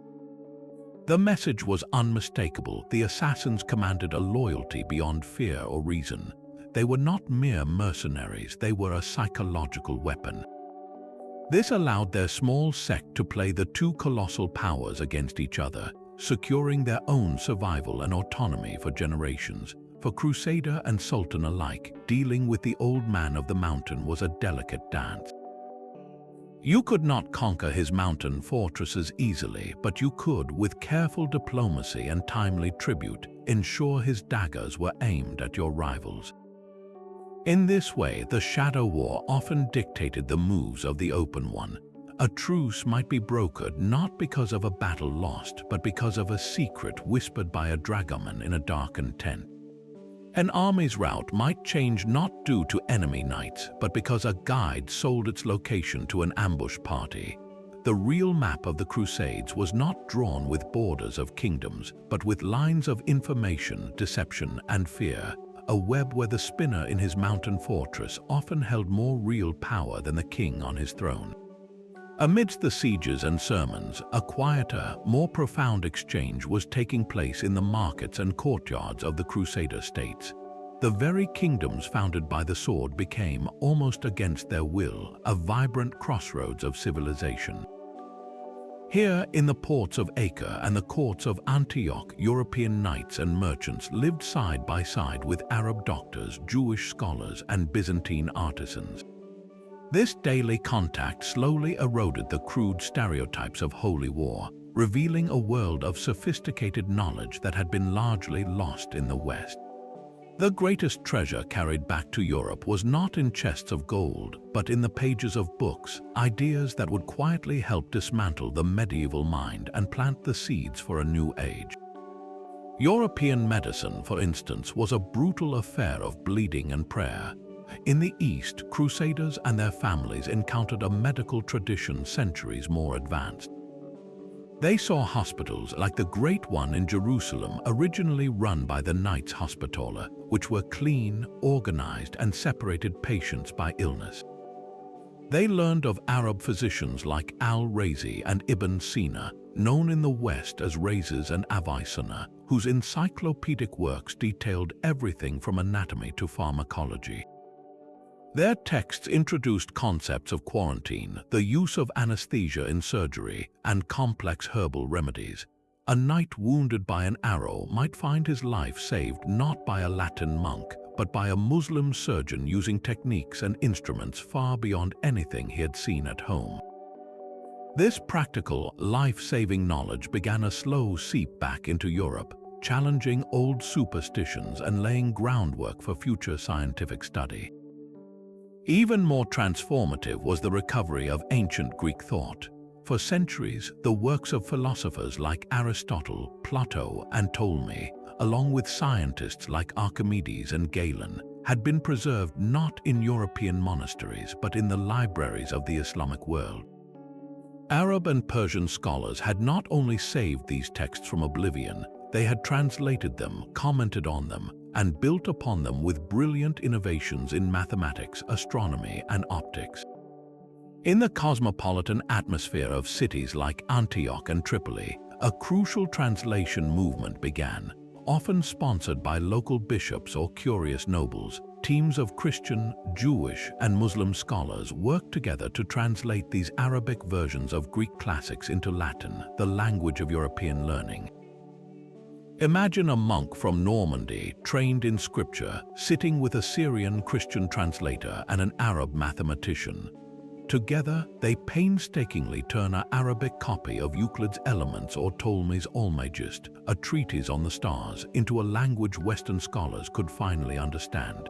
[SPEAKER 1] The message was unmistakable. The assassins commanded a loyalty beyond fear or reason. They were not mere mercenaries, they were a psychological weapon. This allowed their small sect to play the 2 colossal powers against each other, securing their own survival and autonomy for generations. For Crusader and Sultan alike, dealing with the Old Man of the Mountain was a delicate dance. You could not conquer his mountain fortresses easily, but you could, with careful diplomacy and timely tribute, ensure his daggers were aimed at your rivals. In this way, the Shadow War often dictated the moves of the Open One. A truce might be brokered not because of a battle lost, but because of a secret whispered by a dragoman in a darkened tent. An army's route might change not due to enemy knights, but because a guide sold its location to an ambush party. The real map of the Crusades was not drawn with borders of kingdoms, but with lines of information, deception, and fear, a web where the spinner in his mountain fortress often held more real power than the king on his throne. Amidst the sieges and sermons, a quieter, more profound exchange was taking place in the markets and courtyards of the Crusader states. The very kingdoms founded by the sword became, almost against their will, a vibrant crossroads of civilization. Here, in the ports of Acre and the courts of Antioch, European knights and merchants lived side by side with Arab doctors, Jewish scholars, and Byzantine artisans. This daily contact slowly eroded the crude stereotypes of holy war, revealing a world of sophisticated knowledge that had been largely lost in the West. The greatest treasure carried back to Europe was not in chests of gold, but in the pages of books, ideas that would quietly help dismantle the medieval mind and plant the seeds for a new age. European medicine, for instance, was a brutal affair of bleeding and prayer. In the East, Crusaders and their families encountered a medical tradition centuries more advanced. They saw hospitals like the great one in Jerusalem, originally run by the Knights Hospitaller, which were clean, organized, and separated patients by illness. They learned of Arab physicians like al-Razi and Ibn Sina, known in the West as Rhazes and Avicenna, whose encyclopedic works detailed everything from anatomy to pharmacology. Their texts introduced concepts of quarantine, the use of anesthesia in surgery, and complex herbal remedies. A knight wounded by an arrow might find his life saved not by a Latin monk, but by a Muslim surgeon using techniques and instruments far beyond anything he had seen at home. This practical, life-saving knowledge began a slow seep back into Europe, challenging old superstitions and laying groundwork for future scientific study. Even more transformative was the recovery of ancient Greek thought. For centuries, the works of philosophers like Aristotle, Plato, and Ptolemy, along with scientists like Archimedes and Galen, had been preserved not in European monasteries but in the libraries of the Islamic world. Arab and Persian scholars had not only saved these texts from oblivion, they had translated them, commented on them, and built upon them with brilliant innovations in mathematics, astronomy, and optics. In the cosmopolitan atmosphere of cities like Antioch and Tripoli, a crucial translation movement began. Often sponsored by local bishops or curious nobles, teams of Christian, Jewish, and Muslim scholars worked together to translate these Arabic versions of Greek classics into Latin, the language of European learning. Imagine a monk from Normandy, trained in scripture, sitting with a Syrian Christian translator and an Arab mathematician. Together, they painstakingly turn an Arabic copy of Euclid's Elements or Ptolemy's Almagest, a treatise on the stars, into a language Western scholars could finally understand.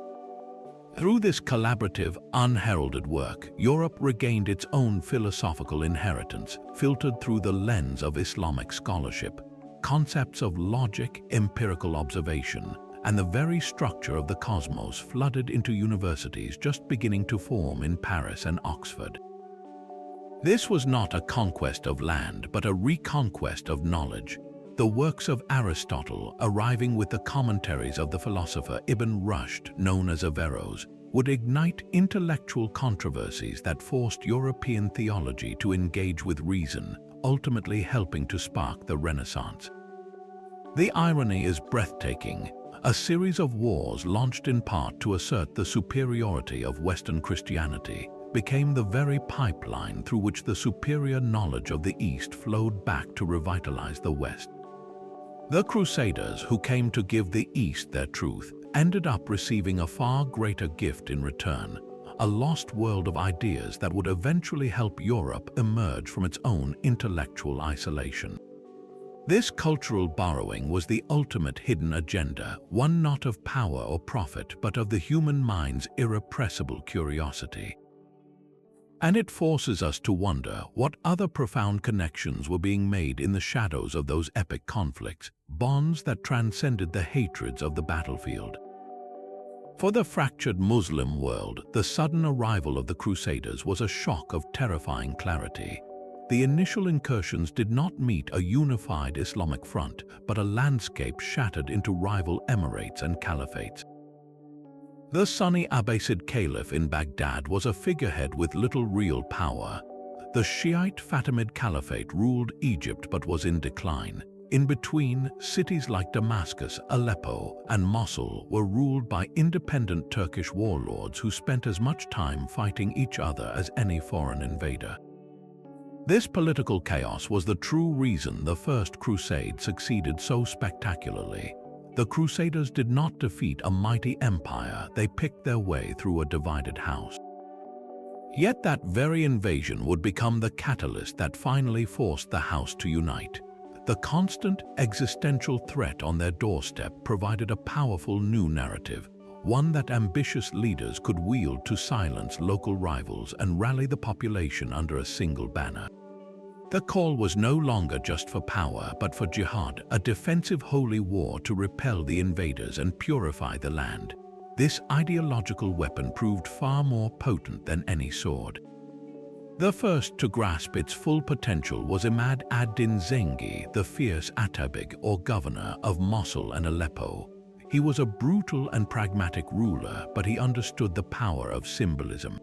[SPEAKER 1] Through this collaborative, unheralded work, Europe regained its own philosophical inheritance, filtered through the lens of Islamic scholarship. Concepts of logic, empirical observation, and the very structure of the cosmos flooded into universities just beginning to form in Paris and Oxford. This was not a conquest of land, but a reconquest of knowledge. The works of Aristotle, arriving with the commentaries of the philosopher Ibn Rushd, known as Averroes, would ignite intellectual controversies that forced European theology to engage with reason, ultimately helping to spark the Renaissance. The irony is breathtaking. A series of wars launched in part to assert the superiority of Western Christianity became the very pipeline through which the superior knowledge of the East flowed back to revitalize the West. The Crusaders, who came to give the East their truth, ended up receiving a far greater gift in return, a lost world of ideas that would eventually help Europe emerge from its own intellectual isolation. This cultural borrowing was the ultimate hidden agenda, one not of power or profit, but of the human mind's irrepressible curiosity. And it forces us to wonder what other profound connections were being made in the shadows of those epic conflicts, bonds that transcended the hatreds of the battlefield. For the fractured Muslim world, the sudden arrival of the Crusaders was a shock of terrifying clarity. The initial incursions did not meet a unified Islamic front, but a landscape shattered into rival emirates and caliphates. The Sunni Abbasid Caliph in Baghdad was a figurehead with little real power. The Shiite Fatimid Caliphate ruled Egypt but was in decline. In between, cities like Damascus, Aleppo, and Mosul were ruled by independent Turkish warlords who spent as much time fighting each other as any foreign invader. This political chaos was the true reason the First Crusade succeeded so spectacularly. The Crusaders did not defeat a mighty empire, they picked their way through a divided house. Yet that very invasion would become the catalyst that finally forced the house to unite. The constant existential threat on their doorstep provided a powerful new narrative, one that ambitious leaders could wield to silence local rivals and rally the population under a single banner. The call was no longer just for power, but for jihad, a defensive holy war to repel the invaders and purify the land. This ideological weapon proved far more potent than any sword. The first to grasp its full potential was Imad ad-Din Zengi, the fierce Atabeg, or governor of Mosul and Aleppo. He was a brutal and pragmatic ruler, but he understood the power of symbolism.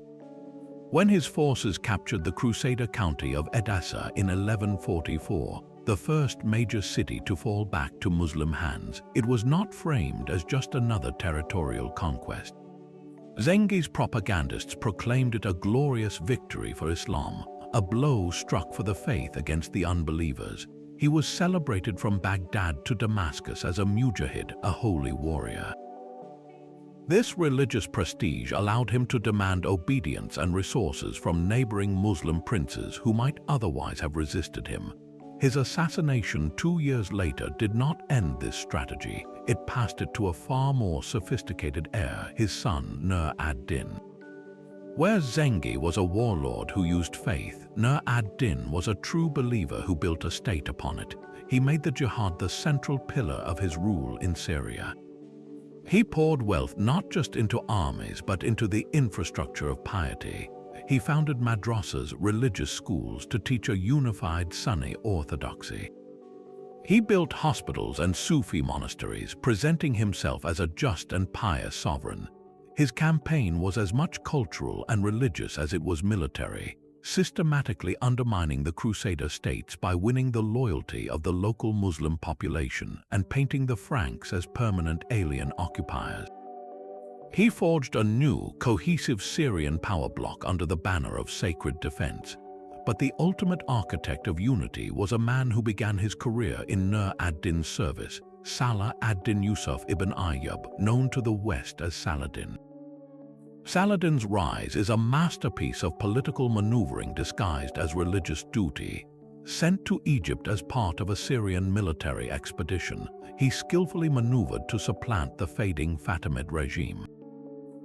[SPEAKER 1] When his forces captured the Crusader county of Edessa in 1144, the first major city to fall back to Muslim hands, it was not framed as just another territorial conquest. Zengi's propagandists proclaimed it a glorious victory for Islam, a blow struck for the faith against the unbelievers. He was celebrated from Baghdad to Damascus as a mujahid, a holy warrior. This religious prestige allowed him to demand obedience and resources from neighboring Muslim princes who might otherwise have resisted him. His assassination 2 years later did not end this strategy. It passed it to a far more sophisticated heir, his son Nur ad-Din. Where Zengi was a warlord who used faith, Nur ad-Din was a true believer who built a state upon it. He made the jihad the central pillar of his rule in Syria. He poured wealth not just into armies but into the infrastructure of piety. He founded madrasas, religious schools, to teach a unified Sunni orthodoxy. He built hospitals and Sufi monasteries, presenting himself as a just and pious sovereign. His campaign was as much cultural and religious as it was military, systematically undermining the Crusader states by winning the loyalty of the local Muslim population and painting the Franks as permanent alien occupiers. He forged a new, cohesive Syrian power bloc under the banner of sacred defense. But the ultimate architect of unity was a man who began his career in Nur ad-Din's service, Salah ad-Din Yusuf ibn Ayyub, known to the West as Saladin. Saladin's rise is a masterpiece of political maneuvering disguised as religious duty. Sent to Egypt as part of a Syrian military expedition, he skillfully maneuvered to supplant the fading Fatimid regime.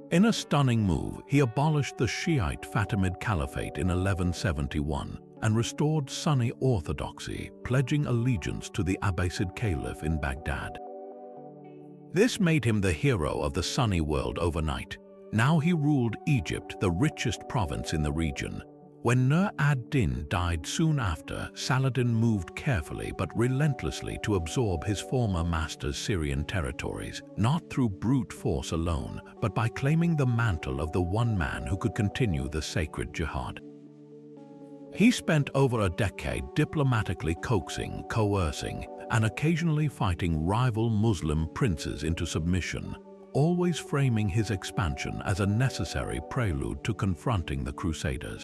[SPEAKER 1] In a stunning move, he abolished the Shiite Fatimid Caliphate in 1171 and restored Sunni orthodoxy, pledging allegiance to the Abbasid Caliph in Baghdad. This made him the hero of the Sunni world overnight. Now he ruled Egypt, the richest province in the region. When Nur ad-Din died soon after, Saladin moved carefully but relentlessly to absorb his former master's Syrian territories, not through brute force alone, but by claiming the mantle of the one man who could continue the sacred jihad. He spent over a decade diplomatically coaxing, coercing, and occasionally fighting rival Muslim princes into submission, always framing his expansion as a necessary prelude to confronting the Crusaders.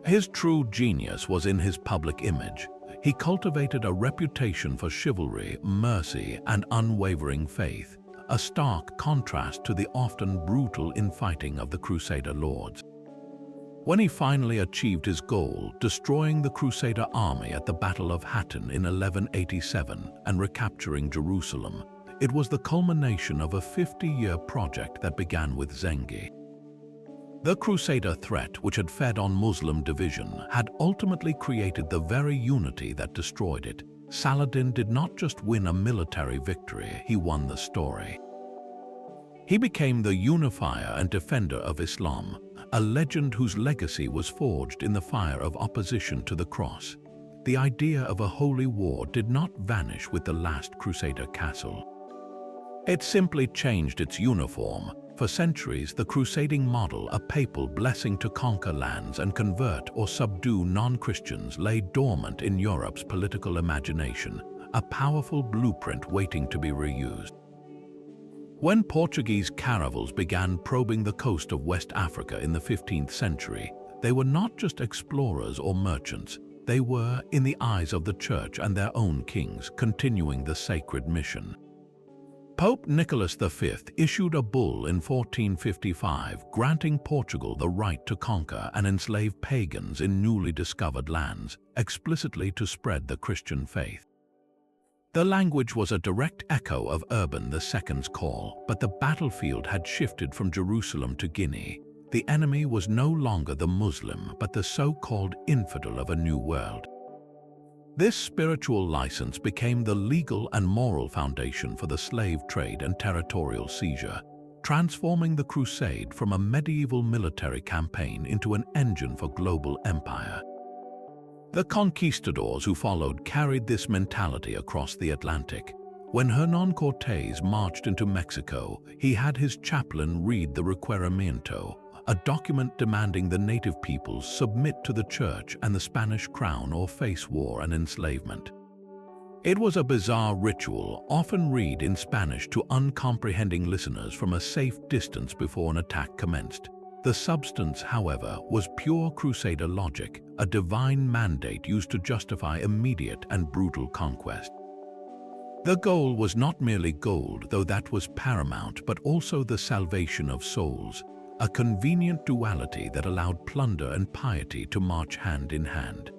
[SPEAKER 1] His true genius was in his public image. He cultivated a reputation for chivalry, mercy, and unwavering faith, a stark contrast to the often brutal infighting of the Crusader lords. When he finally achieved his goal, destroying the Crusader army at the Battle of Hattin in 1187 and recapturing Jerusalem, it was the culmination of a 50-year project that began with Zengi. The Crusader threat, which had fed on Muslim division, had ultimately created the very unity that destroyed it. Saladin did not just win a military victory, he won the story. He became the unifier and defender of Islam, a legend whose legacy was forged in the fire of opposition to the cross. The idea of a holy war did not vanish with the last Crusader castle. It simply changed its uniform. For centuries, the crusading model, a papal blessing to conquer lands and convert or subdue non-Christians, lay dormant in Europe's political imagination, a powerful blueprint waiting to be reused. When Portuguese caravels began probing the coast of West Africa in the 15th century, they were not just explorers or merchants. They were, in the eyes of the Church and their own kings, continuing the sacred mission. Pope Nicholas V issued a bull in 1455 granting Portugal the right to conquer and enslave pagans in newly discovered lands, explicitly to spread the Christian faith. The language was a direct echo of Urban II's call, but the battlefield had shifted from Jerusalem to Guinea. The enemy was no longer the Muslim, but the so-called infidel of a new world. This spiritual license became the legal and moral foundation for the slave trade and territorial seizure, transforming the Crusade from a medieval military campaign into an engine for global empire. The conquistadors who followed carried this mentality across the Atlantic. When Hernán Cortés marched into Mexico, he had his chaplain read the Requerimiento, a document demanding the native peoples submit to the church and the Spanish crown or face war and enslavement. It was a bizarre ritual, often read in Spanish to uncomprehending listeners from a safe distance before an attack commenced. The substance, however, was pure Crusader logic, a divine mandate used to justify immediate and brutal conquest. The goal was not merely gold, though that was paramount, but also the salvation of souls, a convenient duality that allowed plunder and piety to march hand in hand.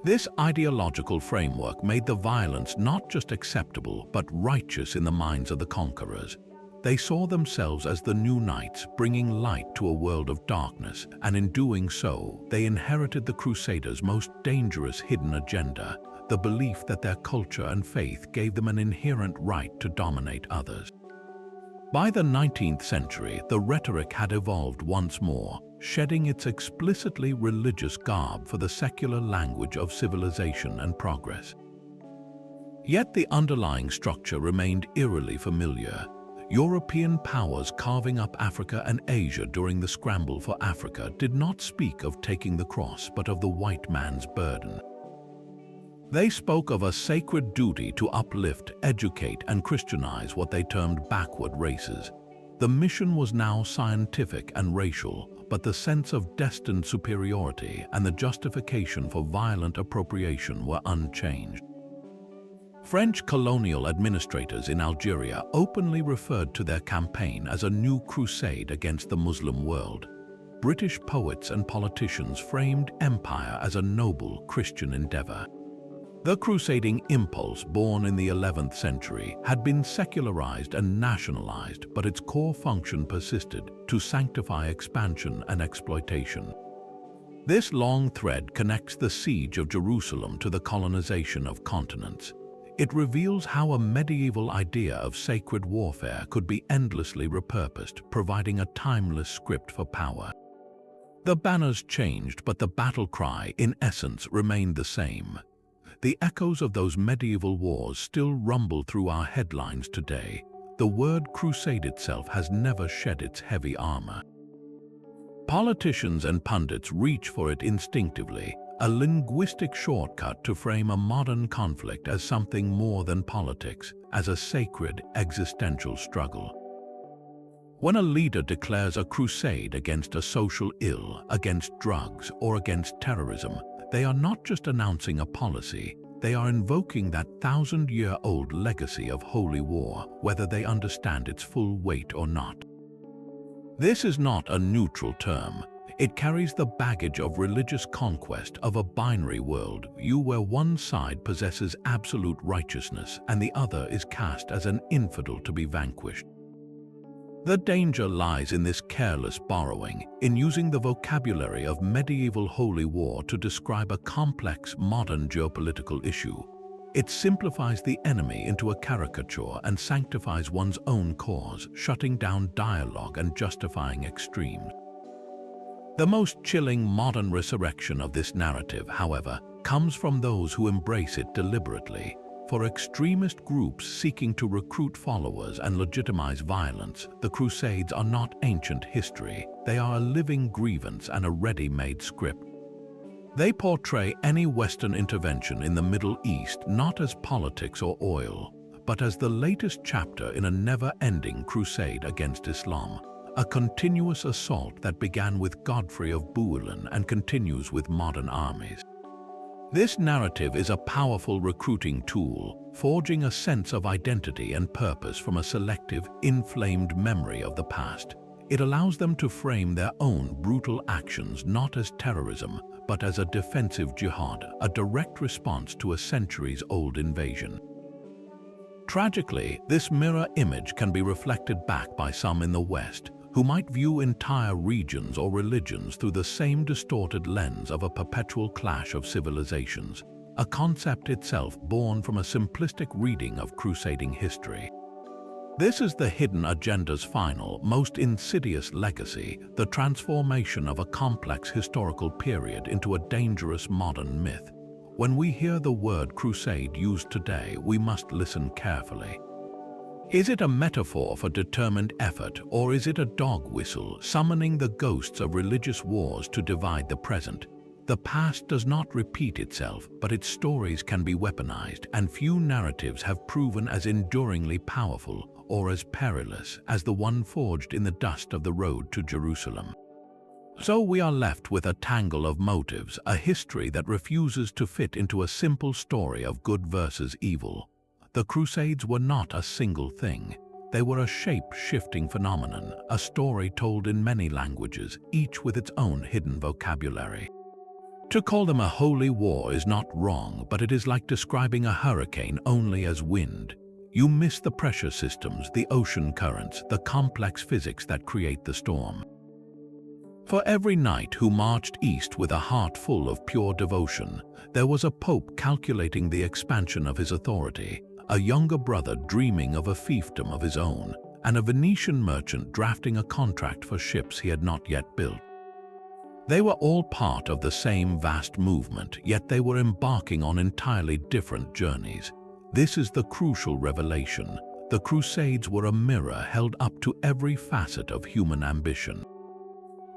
[SPEAKER 1] This ideological framework made the violence not just acceptable, but righteous in the minds of the conquerors. They saw themselves as the new knights, bringing light to a world of darkness, and in doing so, they inherited the Crusaders' most dangerous hidden agenda, the belief that their culture and faith gave them an inherent right to dominate others. By the 19th century, the rhetoric had evolved once more, shedding its explicitly religious garb for the secular language of civilization and progress. Yet the underlying structure remained eerily familiar. European powers carving up Africa and Asia during the scramble for Africa did not speak of taking the cross, but of the white man's burden. They spoke of a sacred duty to uplift, educate, and Christianize what they termed backward races. The mission was now scientific and racial, but the sense of destined superiority and the justification for violent appropriation were unchanged. French colonial administrators in Algeria openly referred to their campaign as a new crusade against the Muslim world. British poets and politicians framed empire as a noble Christian endeavor. The crusading impulse, born in the 11th century, had been secularized and nationalized, but its core function persisted: to sanctify expansion and exploitation. This long thread connects the siege of Jerusalem to the colonization of continents. It reveals how a medieval idea of sacred warfare could be endlessly repurposed, providing a timeless script for power. The banners changed, but the battle cry, in essence, remained the same. The echoes of those medieval wars still rumble through our headlines today. The word crusade itself has never shed its heavy armor. Politicians and pundits reach for it instinctively, a linguistic shortcut to frame a modern conflict as something more than politics, as a sacred existential struggle. When a leader declares a crusade against a social ill, against drugs, or against terrorism, they are not just announcing a policy, they are invoking that thousand-year-old legacy of holy war, whether they understand its full weight or not. This is not a neutral term. It carries the baggage of religious conquest of a binary world view where one side possesses absolute righteousness and the other is cast as an infidel to be vanquished. The danger lies in this careless borrowing, in using the vocabulary of medieval holy war to describe a complex modern geopolitical issue. It simplifies the enemy into a caricature and sanctifies one's own cause, shutting down dialogue and justifying extremes. The most chilling modern resurrection of this narrative, however, comes from those who embrace it deliberately. For extremist groups seeking to recruit followers and legitimize violence, the Crusades are not ancient history. They are a living grievance and a ready-made script. They portray any Western intervention in the Middle East not as politics or oil, but as the latest chapter in a never-ending crusade against Islam, a continuous assault that began with Godfrey of Bouillon and continues with modern armies. This narrative is a powerful recruiting tool, forging a sense of identity and purpose from a selective, inflamed memory of the past. It allows them to frame their own brutal actions not as terrorism, but as a defensive jihad, a direct response to a centuries-old invasion. Tragically, this mirror image can be reflected back by some in the West, who might view entire regions or religions through the same distorted lens of a perpetual clash of civilizations, a concept itself born from a simplistic reading of crusading history. This is the hidden agenda's final, most insidious legacy, the transformation of a complex historical period into a dangerous modern myth. When we hear the word crusade used today, we must listen carefully. Is it a metaphor for determined effort, or is it a dog whistle summoning the ghosts of religious wars to divide the present? The past does not repeat itself, but its stories can be weaponized, and few narratives have proven as enduringly powerful or as perilous as the one forged in the dust of the road to Jerusalem. So we are left with a tangle of motives, a history that refuses to fit into a simple story of good versus evil. The Crusades were not a single thing. They were a shape-shifting phenomenon, a story told in many languages, each with its own hidden vocabulary. To call them a holy war is not wrong, but it is like describing a hurricane only as wind. You miss the pressure systems, the ocean currents, the complex physics that create the storm. For every knight who marched east with a heart full of pure devotion, there was a pope calculating the expansion of his authority, a younger brother dreaming of a fiefdom of his own, and a Venetian merchant drafting a contract for ships he had not yet built. They were all part of the same vast movement, yet they were embarking on entirely different journeys. This is the crucial revelation. The Crusades were a mirror held up to every facet of human ambition.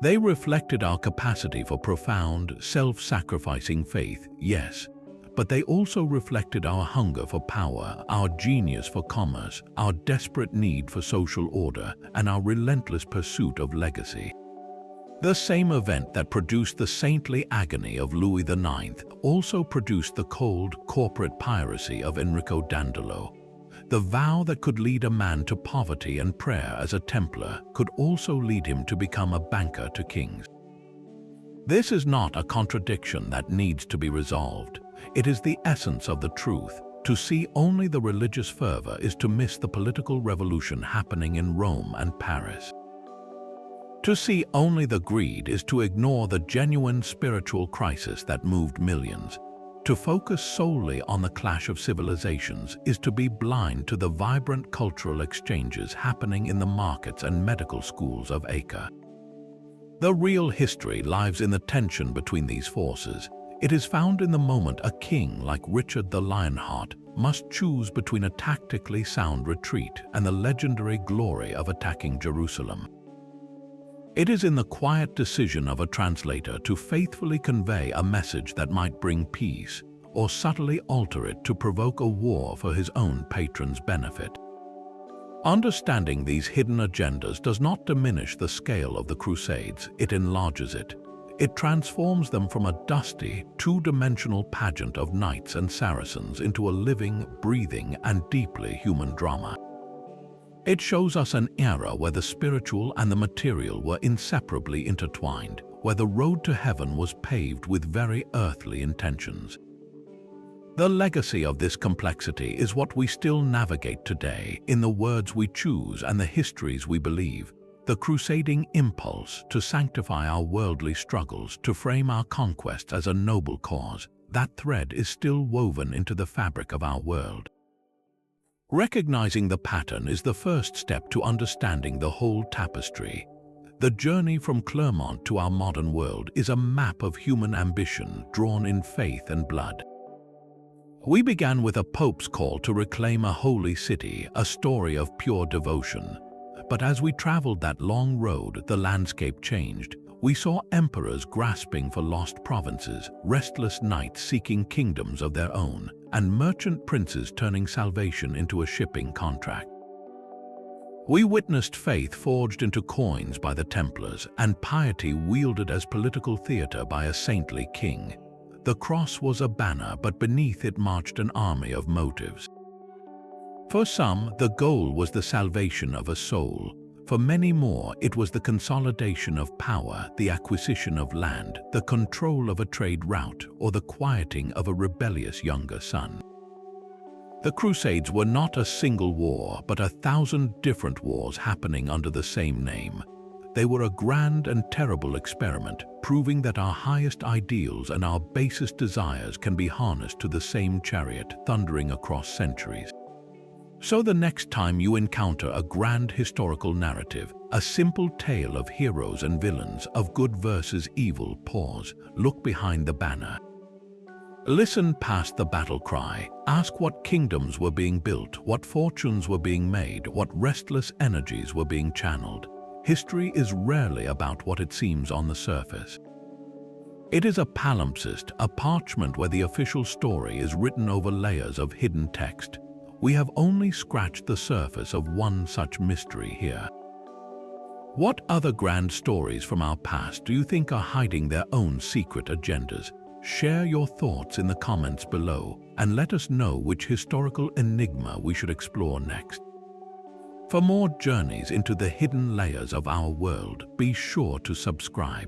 [SPEAKER 1] They reflected our capacity for profound, self-sacrificing faith, yes, but they also reflected our hunger for power, our genius for commerce, our desperate need for social order, and our relentless pursuit of legacy. The same event that produced the saintly agony of Louis IX also produced the cold, corporate piracy of Enrico Dandolo. The vow that could lead a man to poverty and prayer as a Templar could also lead him to become a banker to kings. This is not a contradiction that needs to be resolved. It is the essence of the truth. To see only the religious fervor is to miss the political revolution happening in Rome and Paris. To see only the greed is to ignore the genuine spiritual crisis that moved millions. To focus solely on the clash of civilizations is to be blind to the vibrant cultural exchanges happening in the markets and medical schools of Acre. The real history lies in the tension between these forces. It is found in the moment a king like Richard the Lionheart must choose between a tactically sound retreat and the legendary glory of attacking Jerusalem. It is in the quiet decision of a translator to faithfully convey a message that might bring peace, or subtly alter it to provoke a war for his own patron's benefit. Understanding these hidden agendas does not diminish the scale of the Crusades, it enlarges it. It transforms them from a dusty, two-dimensional pageant of knights and Saracens into a living, breathing, and deeply human drama. It shows us an era where the spiritual and the material were inseparably intertwined, where the road to heaven was paved with very earthly intentions. The legacy of this complexity is what we still navigate today in the words we choose and the histories we believe. The crusading impulse to sanctify our worldly struggles, to frame our conquests as a noble cause, that thread is still woven into the fabric of our world. Recognizing the pattern is the first step to understanding the whole tapestry. The journey from Clermont to our modern world is a map of human ambition drawn in faith and blood. We began with a pope's call to reclaim a holy city, a story of pure devotion. But as we traveled that long road, the landscape changed. We saw emperors grasping for lost provinces, restless knights seeking kingdoms of their own, and merchant princes turning salvation into a shipping contract. We witnessed faith forged into coins by the Templars and piety wielded as political theater by a saintly king. The cross was a banner, but beneath it marched an army of motives. For some, the goal was the salvation of a soul. For many more, it was the consolidation of power, the acquisition of land, the control of a trade route, or the quieting of a rebellious younger son. The Crusades were not a single war, but 1,000 different wars happening under the same name. They were a grand and terrible experiment, proving that our highest ideals and our basest desires can be harnessed to the same chariot, thundering across centuries. So the next time you encounter a grand historical narrative, a simple tale of heroes and villains, of good versus evil, pause, look behind the banner. Listen past the battle cry. Ask what kingdoms were being built, what fortunes were being made, what restless energies were being channeled. History is rarely about what it seems on the surface. It is a palimpsest, a parchment where the official story is written over layers of hidden text. We have only scratched the surface of one such mystery here. What other grand stories from our past do you think are hiding their own secret agendas? Share your thoughts in the comments below and let us know which historical enigma we should explore next. For more journeys into the hidden layers of our world, be sure to subscribe.